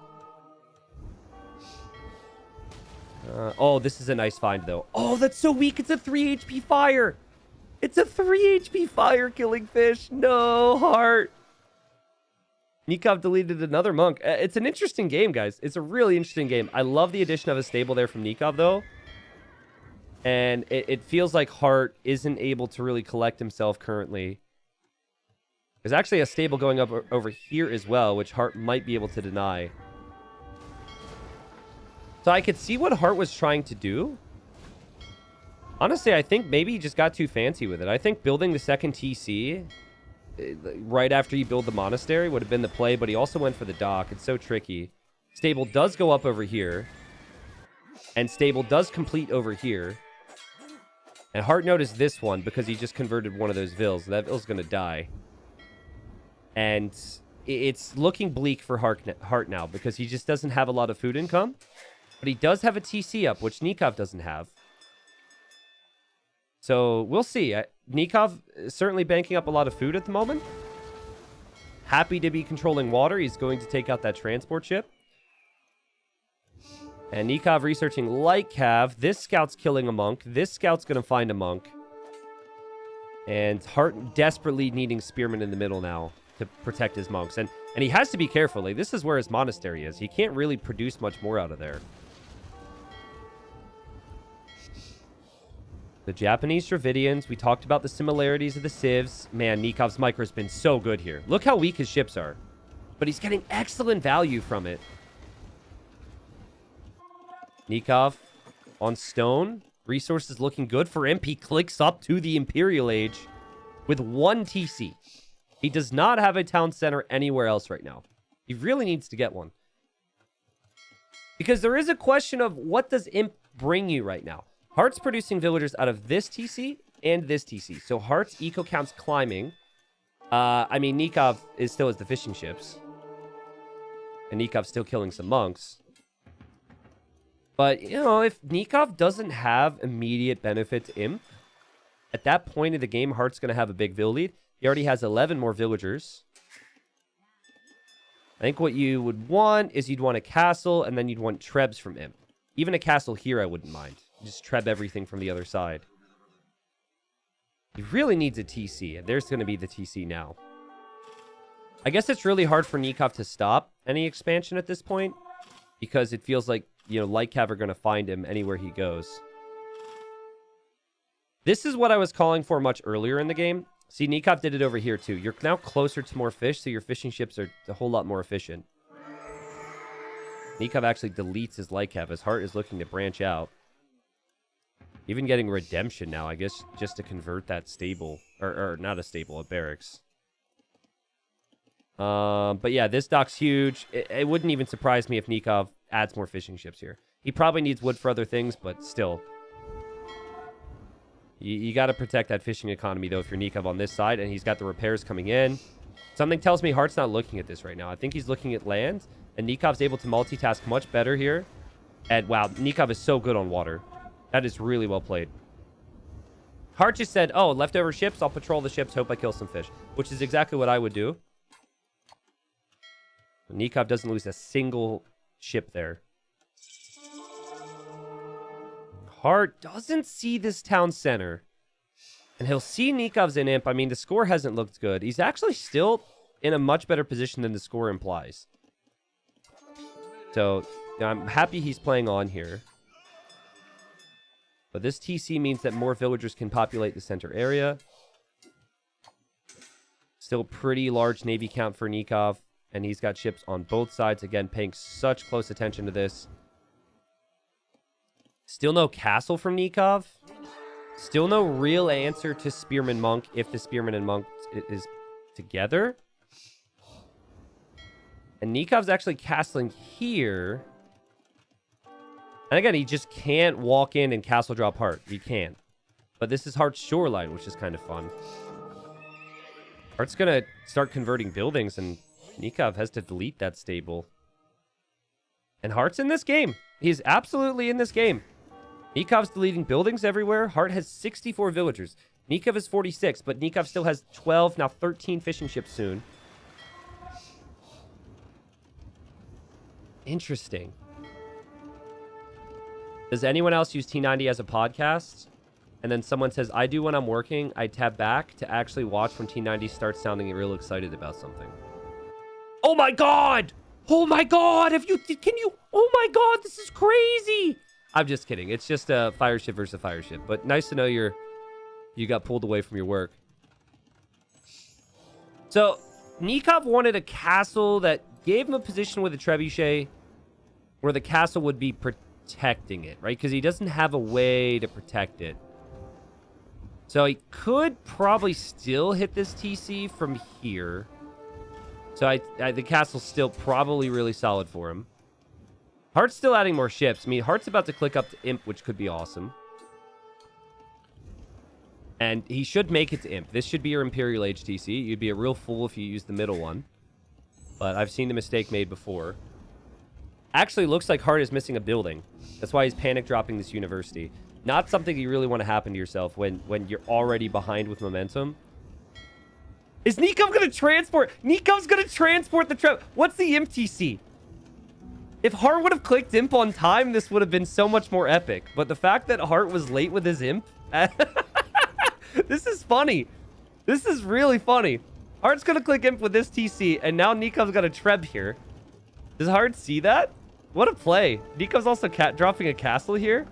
Oh, this is a nice find, though. Oh, that's so weak. It's a 3 HP fire. It's a 3 HP fire killing fish. No, Hearttt. Nikov deleted another monk. It's an interesting game, guys. It's a really interesting game. I love the addition of a stable there from Nikov, though. And it feels like Hearttt isn't able to really collect himself currently. There's actually a stable going up over here as well, which Hearttt might be able to deny. So I could see what Hearttt was trying to do. Honestly, I think maybe he just got too fancy with it. I think building the second TC right after you build the monastery would have been the play, but he also went for the dock. It's so tricky. Stable does go up over here. And stable does complete over here. And Hearttt noticed this one because he just converted one of those vills. That vill's going to die. And it's looking bleak for Hearttt now because he just doesn't have a lot of food income. But he does have a TC up, which Nicov doesn't have. So we'll see. Nikov is certainly banking up a lot of food at the moment. Happy to be controlling water. He's going to take out that transport ship. And Nikov researching light cav. This scout's killing a monk. This scout's going to find a monk. And Hearttt desperately needing spearmen in the middle now to protect his monks. And he has to be careful. Like, this is where his monastery is. He can't really produce much more out of there. The Japanese Dravidians, we talked about the similarities of the civs. Man, Nikov's micro's been so good here. Look how weak his ships are. But he's getting excellent value from it. Nikov on stone. Resources looking good for imp. He clicks up to the Imperial Age with 1 TC. He does not have a town center anywhere else right now. He really needs to get one. Because there is a question of what does imp bring you right now? Heartt's producing villagers out of this TC and this TC. So Heartt's eco count's climbing. I mean, Nicov still has the fishing ships. And Nikov's still killing some monks. But, you know, if Nicov doesn't have immediate benefit to imp, at that point of the game, Heartt's going to have a big vill lead. He already has 11 more villagers. I think what you would want is you'd want a castle, and then you'd want trebs from imp. Even a castle here, I wouldn't mind. Just treb everything from the other side. He really needs a TC, and there's going to be the TC now. I guess it's really hard for Nikov to stop any expansion at this point, because it feels like, you know, Light Cav are going to find him anywhere he goes. This is what I was calling for much earlier in the game. See, Nikov did it over here too. You're now closer to more fish, so your fishing ships are a whole lot more efficient. Nikov actually deletes his Light Cav. His Hearttt is looking to branch out. Even getting redemption now, I guess, just to convert that stable. Or not a stable, a barracks. But yeah, this dock's huge. It wouldn't even surprise me if Nikov adds more fishing ships here. He probably needs wood for other things, but still. You got to protect that fishing economy, though, if you're Nikov on this side. And he's got the repairs coming in. Something tells me Heartt's not looking at this right now. I think he's looking at land. And Nikov's able to multitask much better here. And wow, Nikov is so good on water. That is really well played. Hearttt just said, oh, leftover ships, I'll patrol the ships, hope I kill some fish. Which is exactly what I would do. Nikov doesn't lose a single ship there. Hearttt doesn't see this town center. And he'll see Nikov's in imp. I mean, the score hasn't looked good. He's actually still in a much better position than the score implies. So, I'm happy he's playing on here. But this TC means that more villagers can populate the center area. Still pretty large navy count for Nikov. And he's got ships on both sides. Again, paying such close attention to this. Still no castle from Nikov. Still no real answer to Spearman Monk if the Spearman and Monk is together. And Nikov's actually castling here. And again, he just can't walk in and castle drop Hearttt. He can't. But this is Heartt's shoreline, which is kind of fun. Heartt's going to start converting buildings, and Nikov has to delete that stable. And Heartt's in this game. He's absolutely in this game. Nikov's deleting buildings everywhere. Hearttt has 64 villagers. Nikov is 46, but Nikov still has 12, now 13 fishing ships soon. Interesting. Does anyone else use T90 as a podcast? And then someone says, I do when I'm working. I tab back to actually watch when T90 starts sounding real excited about something. Oh my god! Oh my god! Oh my god, this is crazy! I'm just kidding. It's just a fire ship versus a fire ship. But nice to know you got pulled away from your work. So, Nikov wanted a castle that gave him a position with a trebuchet where the castle would be protecting it, right? Because he doesn't have a way to protect it. So he could probably still hit this TC from here. So the castle's still probably really solid for him. Heartt's still adding more ships. I mean, Heartt's about to click up to Imp, which could be awesome. And he should make it to Imp. This should be your Imperial Age TC. You'd be a real fool if you used the middle one. But I've seen the mistake made before. Actually, looks like Heartt is missing a building. That's why he's panic dropping this university. Not something you really want to happen to yourself when you're already behind with momentum. Is Nikov going to transport? Nikov's going to transport the trap. What's the Imp TC? If Heartt would have clicked Imp on time, this would have been so much more epic. But the fact that Heartt was late with his Imp... This is funny. This is really funny. Heartt's going to click Imp with this TC, and now Nikov's got a Treb here. Does Heartt see that? What a play. Nikov's also dropping a castle here.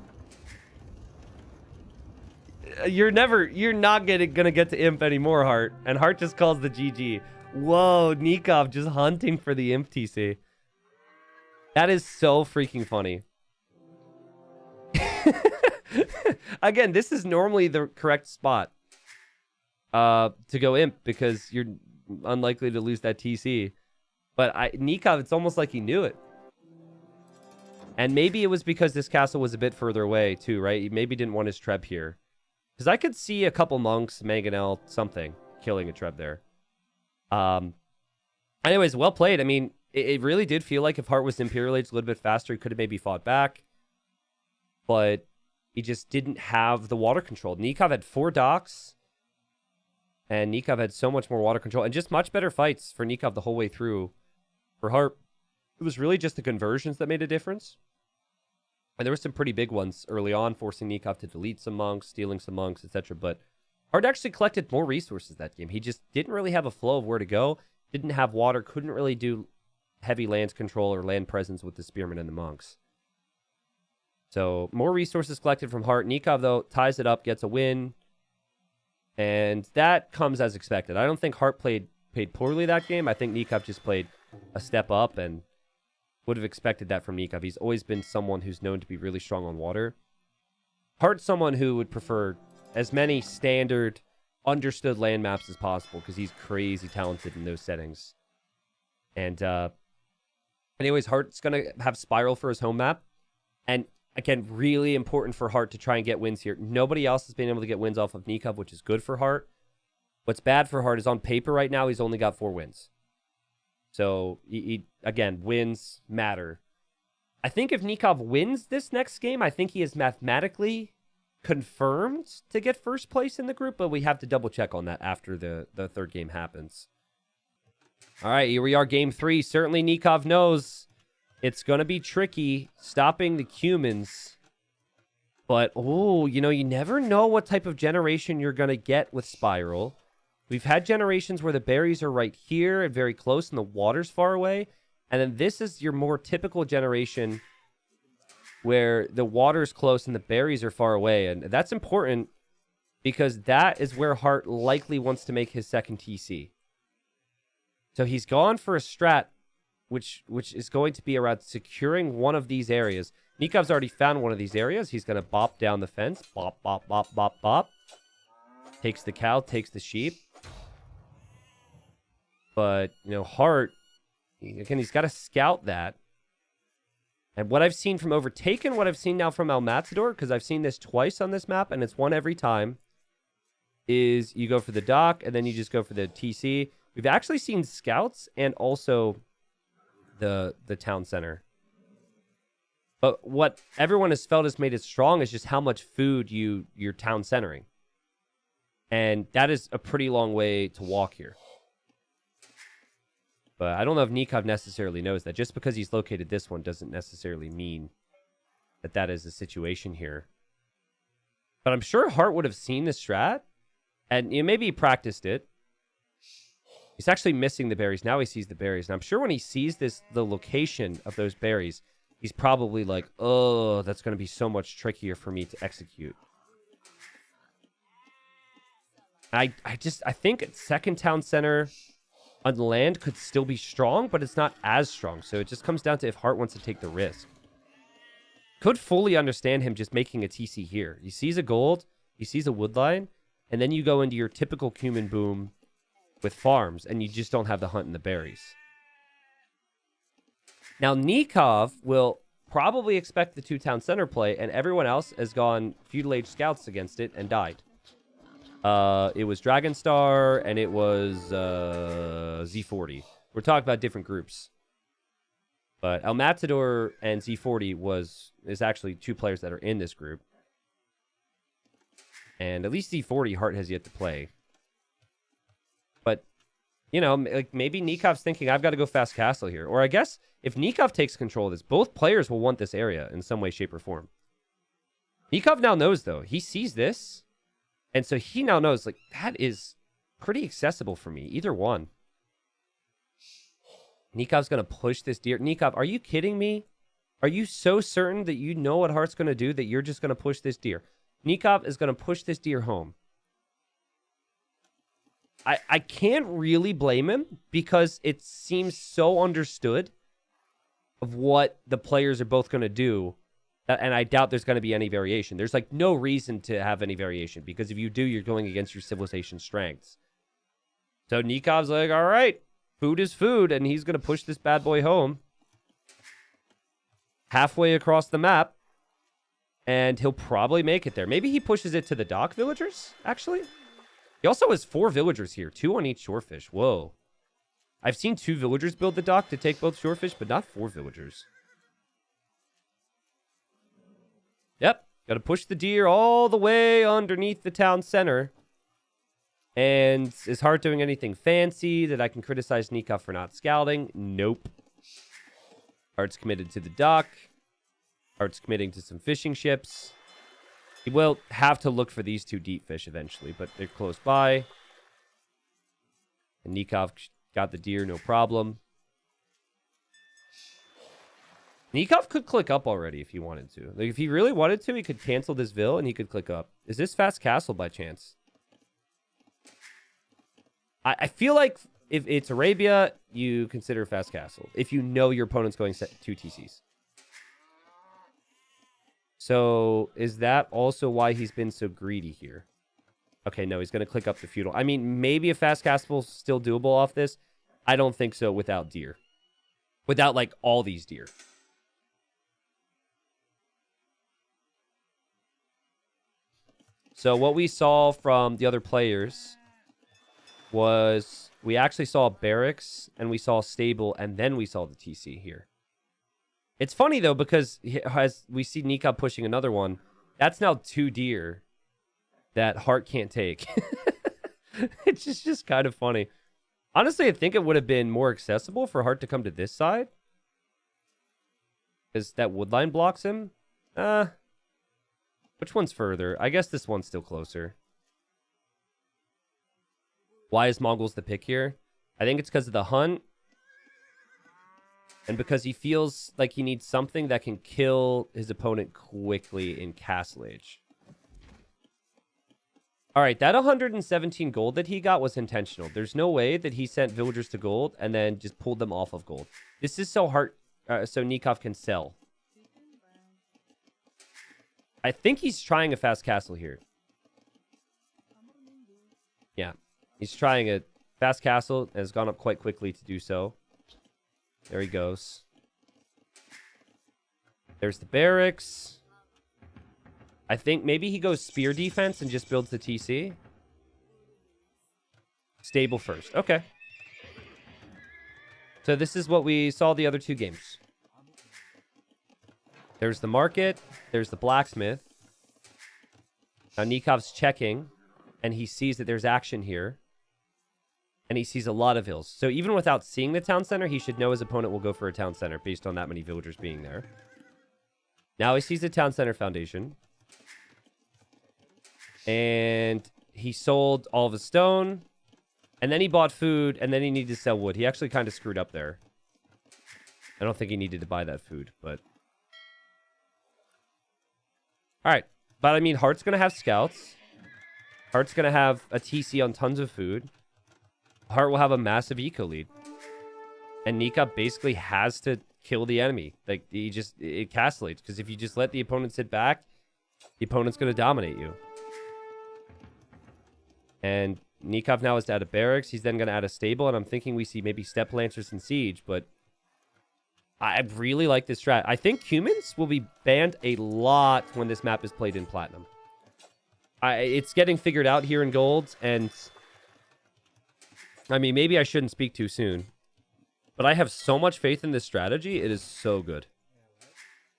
You're not gonna get to Imp anymore, Heartt. And Heartt just calls the GG. Whoa, Nicov just hunting for the Imp TC. That is so freaking funny. Again, this is normally the correct spot to go Imp because you're unlikely to lose that TC. But Nicov, it's almost like he knew it. And maybe it was because this castle was a bit further away too, right? He maybe didn't want his Treb here. Because I could see a couple monks, Mangonel, something, killing a Treb there. Anyways, well played. I mean, it really did feel like if Heartt was Imperial Age a little bit faster, he could have maybe fought back. But he just didn't have the water control. Nicov had 4 docks. And Nicov had so much more water control. And just much better fights for Nicov the whole way through. For Heartt, it was really just the conversions that made a difference. And there were some pretty big ones early on, forcing Nicov to delete some monks, stealing some monks, etc. But Heartt actually collected more resources that game. He just didn't really have a flow of where to go. Didn't have water. Couldn't really do heavy land control or land presence with the spearmen and the monks. So more resources collected from Heartt. Nicov, though, ties it up, gets a win. And that comes as expected. I don't think Heartt played poorly that game. I think Nikov just played a step up and would have expected that from Nikov. He's always been someone who's known to be really strong on water. Heartt's someone who would prefer as many standard, understood land maps as possible because he's crazy talented in those settings. And anyways, Heartt's going to have Spiral for his home map. And again, really important for Heartt to try and get wins here. Nobody else has been able to get wins off of Nikov, which is good for Heartt. What's bad for Heartt is on paper right now, he's only got 4 wins. So, again, wins matter. I think if Nikov wins this next game, I think he is mathematically confirmed to get first place in the group, but we have to double check on that after the third game happens. All right, here we are, game 3. Certainly Nikov knows it's going to be tricky stopping the Cumans. But, oh, you never know what type of generation you're going to get with Spiral. We've had generations where the berries are right here and very close and the water's far away. And then this is your more typical generation where the water's close and the berries are far away. And that's important because that is where Heartt likely wants to make his second TC. So he's gone for a strat, which is going to be around securing one of these areas. Nikov's already found one of these areas. He's going to bop down the fence. Bop, bop, bop, bop, bop. Takes the cow, takes the sheep. But, Heartt, again, he's got to scout that. And what I've seen from Overtaken, what I've seen now from El Matador, because I've seen this twice on this map, and it's one every time, is you go for the dock, and then you just go for the TC. We've actually seen scouts and also the town center. But what everyone has felt has made it strong is just how much food you're town centering. And that is a pretty long way to walk here. But I don't know if Nikov necessarily knows that. Just because he's located this one doesn't necessarily mean that is the situation here. But I'm sure Heartt would have seen the strat. And maybe he practiced it. He's actually missing the berries. Now he sees the berries. And I'm sure when he sees the location of those berries, he's probably like, oh, that's going to be so much trickier for me to execute. I think second town center on land could still be strong, but it's not as strong. So it just comes down to if Heartt wants to take the risk. could fully understand him just making a TC here. He sees a gold, he sees a wood line, and then you go into your typical cumin boom with farms, and you just don't have the hunt and the berries. Now, Nikov will probably expect the 2-town center play, and everyone else has gone Feudal Age Scouts against it and died. It was Dragonstar, and it was Z40. We're talking about different groups. But El Matador and Z40 is actually 2 players that are in this group. And at least Z40, Hearttt has yet to play. But, you know, like maybe Nikov's thinking, I've got to go fast castle here. Or I guess if Nicov takes control of this, both players will want this area in some way, shape, or form. Nicov now knows, though. He sees this. And so he now knows, like, that is pretty accessible for me. Either one. Nikov's going to push this deer. Nikov, are you kidding me? Are you so certain that you know what Heartt's going to do that you're just going to push this deer? Nikov is going to push this deer home. I can't really blame him because it seems so understood of what the players are both going to do. And I doubt there's going to be any variation. There's like no reason to have any variation because if you do, you're going against your civilization strengths. So Nikov's like, all right, food is food. And he's going to push this bad boy home. Halfway across the map. And he'll probably make it there. Maybe he pushes it to the dock villagers, actually. He also has 4 villagers here. 2 on each shorefish. Whoa. I've seen 2 villagers build the dock to take both shorefish, but not 4 villagers. Yep. Got to push the deer all the way underneath the town center. And is Hearttt doing anything fancy that I can criticize Nikov for not scouting? Nope. Heartt's committed to the dock. Heartt's committing to some fishing ships. He will have to look for these 2 deep fish eventually, but they're close by. And Nikov got the deer, no problem. Nikov could click up already if he wanted to. Like, if he really wanted to, he could cancel this vill and he could click up. Is this fast castle by chance? I feel like if it's Arabia, you consider fast castle. If you know your opponent's going 2 TCs. So, is that also why he's been so greedy here? Okay, no, he's going to click up the feudal. I mean, maybe a fast castle's still doable off this. I don't think so without deer. Without, like, all these deer. So, what we saw from the other players was we actually saw barracks, and we saw stable, and then we saw the TC here. It's funny, though, because as we see Nikov pushing another one, that's now 2 deer that Hearttt can't take. It's just kind of funny. Honestly, I think it would have been more accessible for Hearttt to come to this side. Because that wood line blocks him. Which one's further? I guess this one's still closer. Why is Mongols the pick here? I think it's because of the hunt. And because he feels like he needs something that can kill his opponent quickly in Castle Age. All right, that 117 gold that he got was intentional. There's no way that he sent villagers to gold and then just pulled them off of gold. This is so so Nikov can sell. I think he's trying a fast castle here. Yeah, he's trying a fast castle and has gone up quite quickly to do so. There he goes. There's the barracks. I think maybe he goes spear defense and just builds the TC. Stable first. Okay. So this is what we saw the other 2 games. There's the market. There's the blacksmith. Now Nikov's checking, and he sees that there's action here. And he sees a lot of hills. So even without seeing the town center, he should know his opponent will go for a town center based on that many villagers being there. Now he sees the town center foundation. And he sold all of his stone. And then he bought food, and then he needed to sell wood. He actually kind of screwed up there. I don't think he needed to buy that food, but... Alright. But I mean, Heartt's going to have scouts. Heartt's going to have a TC on tons of food. Hearttt will have a massive eco lead. And Nikov basically has to kill the enemy. Like, it castellates. Because if you just let the opponent sit back, the opponent's going to dominate you. And Nikov now is to add a barracks. He's then going to add a stable. And I'm thinking we see maybe Step Lancers and Siege. But I really like this strat. I think humans will be banned a lot when this map is played in Platinum. It's getting figured out here in Gold. And I mean, maybe I shouldn't speak too soon. But I have so much faith in this strategy. It is so good.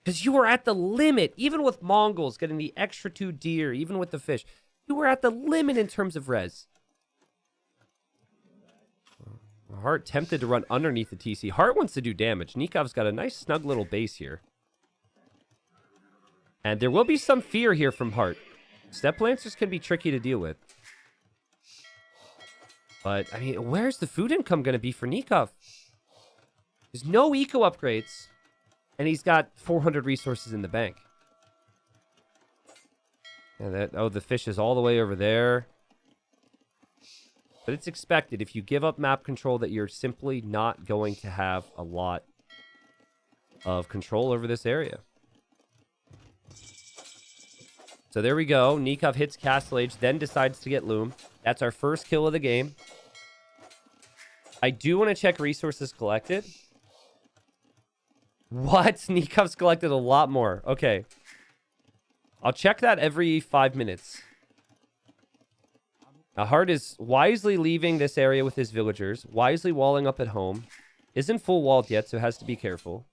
Because you are at the limit. Even with Mongols getting the extra 2 deer. Even with the fish. You were at the limit in terms of res. Hearttt tempted to run underneath the TC. Hearttt wants to do damage. Nikov's got a nice snug little base here. And there will be some fear here from Hearttt. Step Lancers can be tricky to deal with. But, I mean, where's the food income going to be for Nikov? There's no eco upgrades. And he's got 400 resources in the bank. And the fish is all the way over there. But it's expected if you give up map control that you're simply not going to have a lot of control over this area. So there we go. Nikov hits Castle Age, then decides to get Loom. That's our first kill of the game. I do want to check resources collected. What? Nikov's collected a lot more. Okay. I'll check that every 5 minutes. Now, Hearttt is wisely leaving this area with his villagers. Wisely walling up at home. Isn't full walled yet, so has to be careful.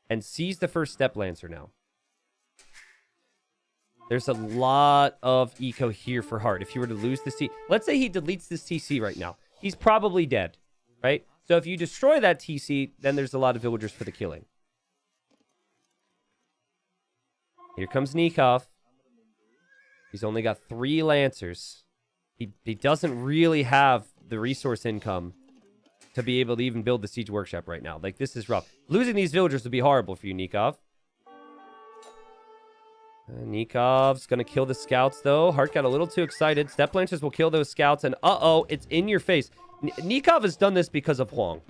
And sees the first Step Lancer now. There's a lot of eco here for Hearttt. If you were to lose this TC... Let's say he deletes this TC right now. He's probably dead, right? So if you destroy that TC, then there's a lot of villagers for the killing. Here comes Nikov. He's only got 3 Lancers. He doesn't really have the resource income to be able to even build the Siege Workshop right now. Like, this is rough. Losing these villagers would be horrible for you, Nikov. Nikov's going to kill the scouts, though. Hearttt got a little too excited. Step Lancers will kill those scouts, and uh-oh, it's in your face. Nikov has done this because of Huang.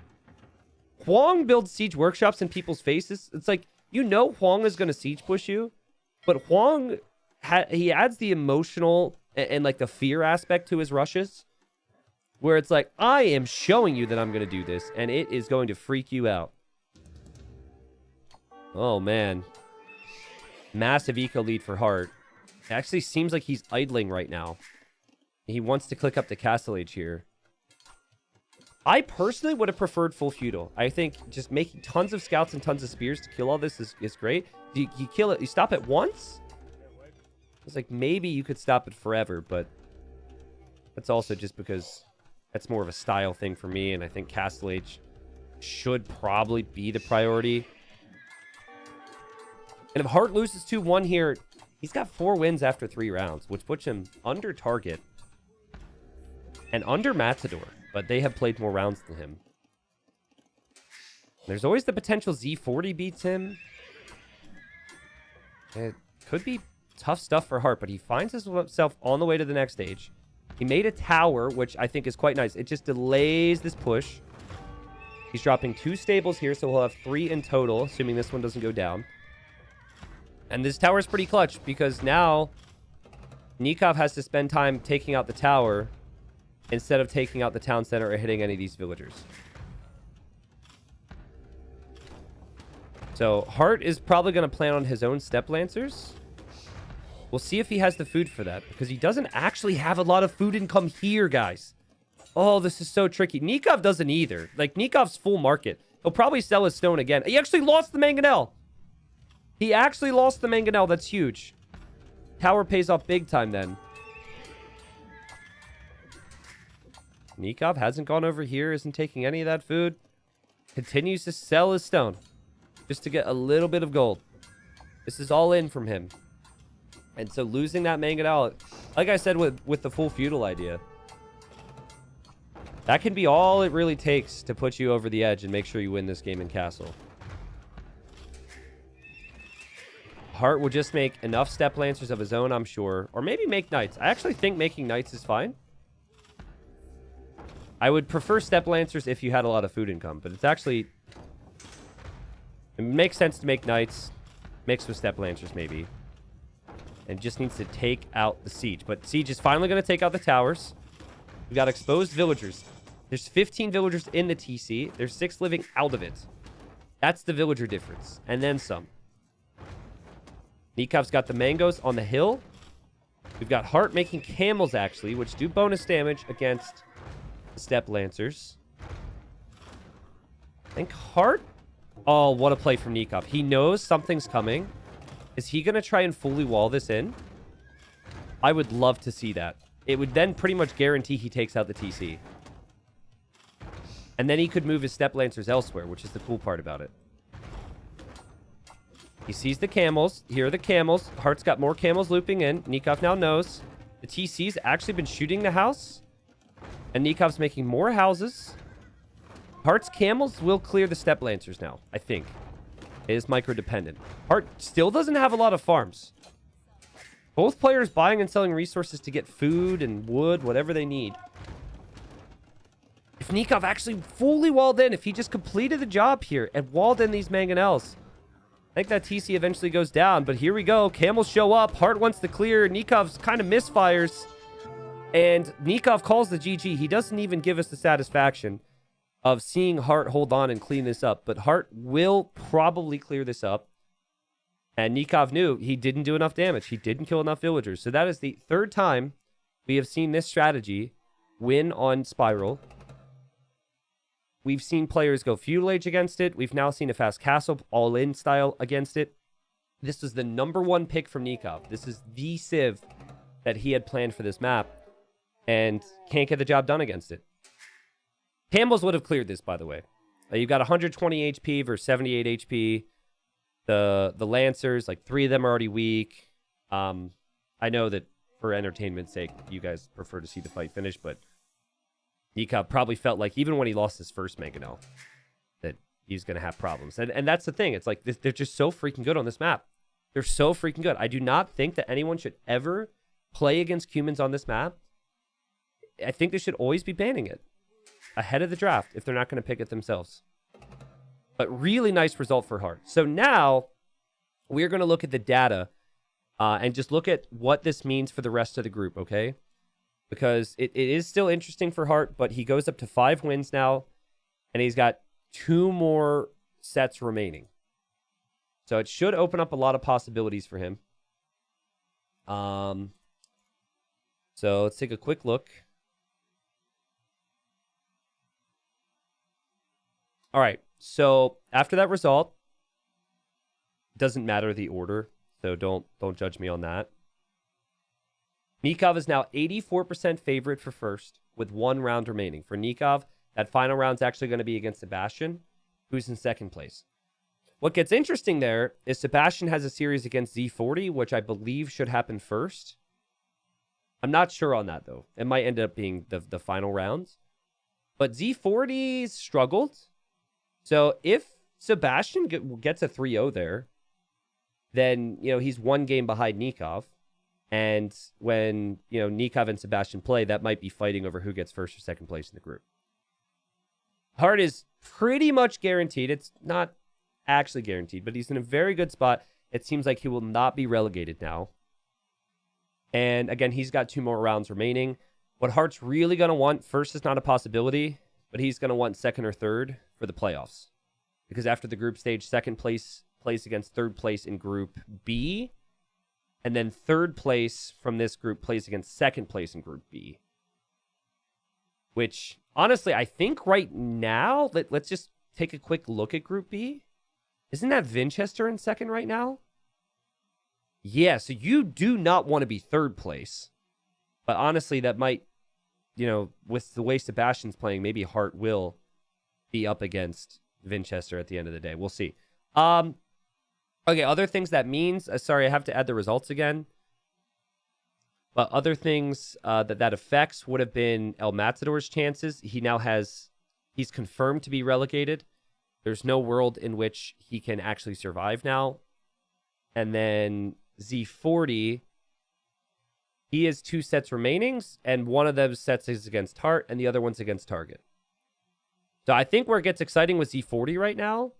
Huang builds Siege Workshops in people's faces. It's like, you know Huang is going to Siege push you, but Huang, he adds the emotional and like the fear aspect to his rushes, where it's like, I am showing you that I'm going to do this, and it is going to freak you out. Oh, man. Massive eco lead for Hearttt. It actually seems like he's idling right now. He wants to click up the Castle Age here. I personally would have preferred full feudal. I think just making tons of scouts and tons of spears to kill all this is great. You kill it. You stop it once? It's like maybe you could stop it forever, but that's also just because that's more of a style thing for me, and I think Castle Age should probably be the priority. And if Hearttt loses 2-1 here, he's got 4 wins after 3 rounds, which puts him under target and under Matador, but they have played more rounds than him. There's always the potential Z40 beats him. It could be tough stuff for Hearttt, but he finds himself on the way to the next stage. He made a tower, which I think is quite nice. It just delays this push. He's dropping 2 stables here, so he'll have 3 in total, assuming this one doesn't go down. And this tower is pretty clutch, because now Nikov has to spend time taking out the tower instead of taking out the town center or hitting any of these villagers. So Hearttt is probably going to plan on his own Step Lancers. We'll see if he has the food for that, because he doesn't actually have a lot of food income here, guys. Oh, this is so tricky. Nikov doesn't either. Like, Nikov's full market. He'll probably sell his stone again. He actually lost the mangonel. He actually lost the mangonel. That's huge. Tower pays off big time then. Nikov hasn't gone over here, isn't taking any of that food. Continues to sell his stone just to get a little bit of gold. This is all in from him. And so losing that mangonel, like I said with the full feudal idea, that can be all it really takes to put you over the edge and make sure you win this game in castle. Hearttt will just make enough Step Lancers of his own, I'm sure. Or maybe make Knights. I actually think making Knights is fine. I would prefer Step Lancers if you had a lot of food income, but it's actually It makes sense to make knights. Mixed with step lancers, maybe. And just needs to take out the siege. But siege is finally going to take out the towers. We've got exposed villagers. There's 15 villagers in the TC. There's 6 living out of it. That's the villager difference. And then some. Nikov's got the mangoes on the hill. We've got Hearttt making camels, actually, which do bonus damage against the step lancers. I think Hearttt... Oh, what a play from Nikov. He knows something's coming. Is he going to try and fully wall this in? I would love to see that. It would then pretty much guarantee he takes out the TC. And then he could move his step lancers elsewhere, which is the cool part about it. He sees the camels. Here are the camels. Heartt's got more camels looping in. Nikov now knows. The TC's actually been shooting the house. And Nikov's making more houses. Heartt's camels will clear the step lancers now, I think. It is micro-dependent. Hearttt still doesn't have a lot of farms. Both players buying and selling resources to get food and wood, whatever they need. If Nikov actually fully walled in, if he just completed the job here and walled in these mangonels, I think that TC eventually goes down. But here we go. Camels show up. Hearttt wants to clear. Nikov's kind of misfires. And Nikov calls the GG. He doesn't even give us the satisfaction of seeing Hearttt hold on and clean this up. But Hearttt will probably clear this up. And Nikov knew he didn't do enough damage. He didn't kill enough villagers. So that is the third time we have seen this strategy win on Spiral. We've seen players go Feudal Age against it. We've now seen a fast castle all-in style against it. This is the #1 pick from Nikov. This is the civ that he had planned for this map. And can't get the job done against it. Camels would have cleared this, by the way. You've got 120 HP versus 78 HP. The Lancers, like 3 of them are already weak. I know that for entertainment's sake, you guys prefer to see the fight finish, but Nikov probably felt like, even when he lost his first mangonel, that he's going to have problems. And that's the thing. It's like, they're just so freaking good on this map. They're so freaking good. I do not think that anyone should ever play against humans on this map. I think they should always be banning it ahead of the draft if they're not going to pick it themselves. But really nice result for Hearttt. So now we're going to look at the data and just look at what this means for the rest of the group, okay? Because it is still interesting for Hearttt, but he goes up to 5 wins now, and he's got 2 more sets remaining. So it should open up a lot of possibilities for him. So let's take a quick look. All right, so after that result, doesn't matter the order, so don't judge me on that. Nikov is now 84% favorite for first, with 1 round remaining. For Nikov, that final round's actually going to be against Sebastian, who's in second place. What gets interesting there is Sebastian has a series against Z40, which I believe should happen first. I'm not sure on that, though. It might end up being the final rounds. But Z40 struggled. So if Sebastian gets a 3-0 there, then, he's 1 game behind Nikov. And when, Nikov and Sebastian play, that might be fighting over who gets first or second place in the group. Hearttt is pretty much guaranteed. It's not actually guaranteed, but he's in a very good spot. It seems like he will not be relegated now. And again, he's got 2 more rounds remaining. What Heartt's really going to want, first is not a possibility, but he's going to want second or third for the playoffs. Because after the group stage, second place plays against third place in Group B. And then third place from this group plays against second place in Group B. Which, honestly, I think right now, let's just take a quick look at Group B. Isn't that Winchester in second right now? Yeah, so you do not want to be third place. But honestly, that might, with the way Sebastian's playing, maybe Hearttt will be up against Winchester at the end of the day. We'll see. Okay, other things that means... sorry, I have to add the results again. But other things that affects would have been El Matador's chances. He's confirmed to be relegated. There's no world in which he can actually survive now. And then Z40, he has 2 sets remaining, and one of those sets is against Hearttt, and the other one's against Target. So I think where it gets exciting with Z40 right now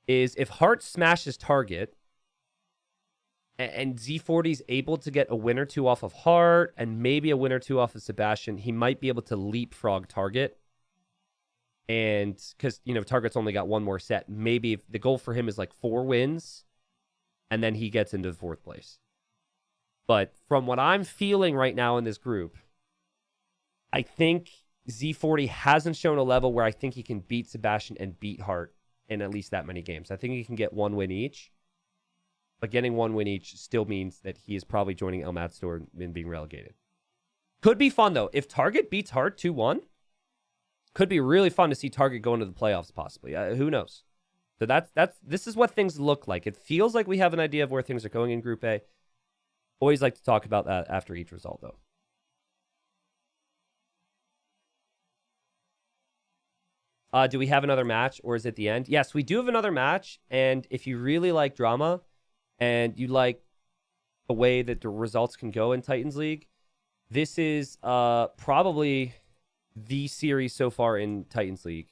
is if Hearttt smashes target and Z40 is able to get a win or two off of Hearttt and maybe a win or two off of Sebastian, he might be able to leapfrog target. And because, target's only got one more set, maybe if the goal for him is like 4 wins and then he gets into the 4th place. But from what I'm feeling right now in this group, I think Z40 hasn't shown a level where I think he can beat Sebastian and beat Hearttt in at least that many games. I think he can get 1 win each. But getting 1 win each still means that he is probably joining El Matador and being relegated. Could be fun, though. If Target beats Hearttt 2-1, could be really fun to see Target go into the playoffs, possibly. Who knows? So this is what things look like. It feels like we have an idea of where things are going in Group A. Always like to talk about that after each result, though. Do we have another match, or is it the end? Yes, we do have another match, and if you really like drama and you like the way that the results can go in Titans League, this is probably the series so far in Titans League.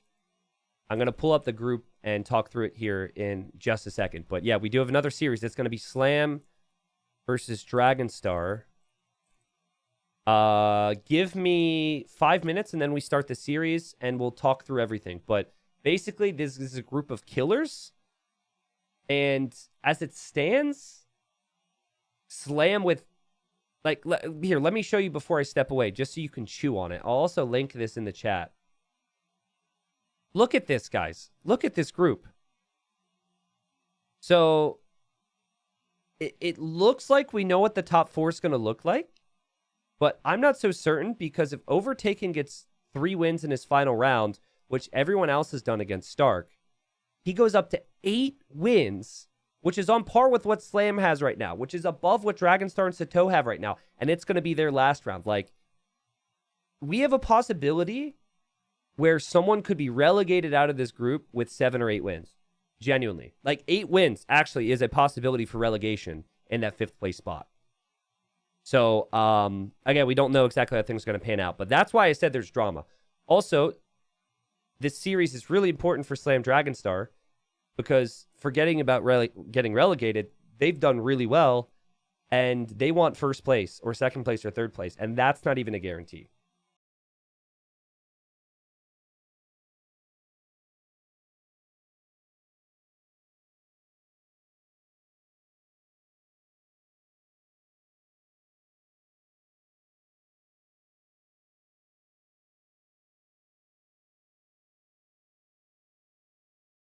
I'm going to pull up the group and talk through it here in just a second. But yeah, we do have another series. It's going to be Slam versus Dragonstar. Give me 5 minutes and then we start the series and we'll talk through everything. But basically, this is a group of killers. And as it stands, Slam with... here, let me show you before I step away, just so you can chew on it. I'll also link this in the chat. Look at this, guys. Look at this group. So, it looks like we know what the top 4 is going to look like. But I'm not so certain, because if Overtaken gets 3 wins in his final round, which everyone else has done against Stark, he goes up to 8 wins, which is on par with what Slam has right now, which is above what Dragonstar and Sato have right now. And it's going to be their last round. We have a possibility where someone could be relegated out of this group with 7 or 8 wins. Genuinely. 8 wins actually is a possibility for relegation in that 5th place spot. So, again, we don't know exactly how things are going to pan out. But that's why I said there's drama. Also, this series is really important for Slam Dragonstar, because forgetting about getting relegated, they've done really well, and they want 1st place or 2nd place or 3rd place, and that's not even a guarantee.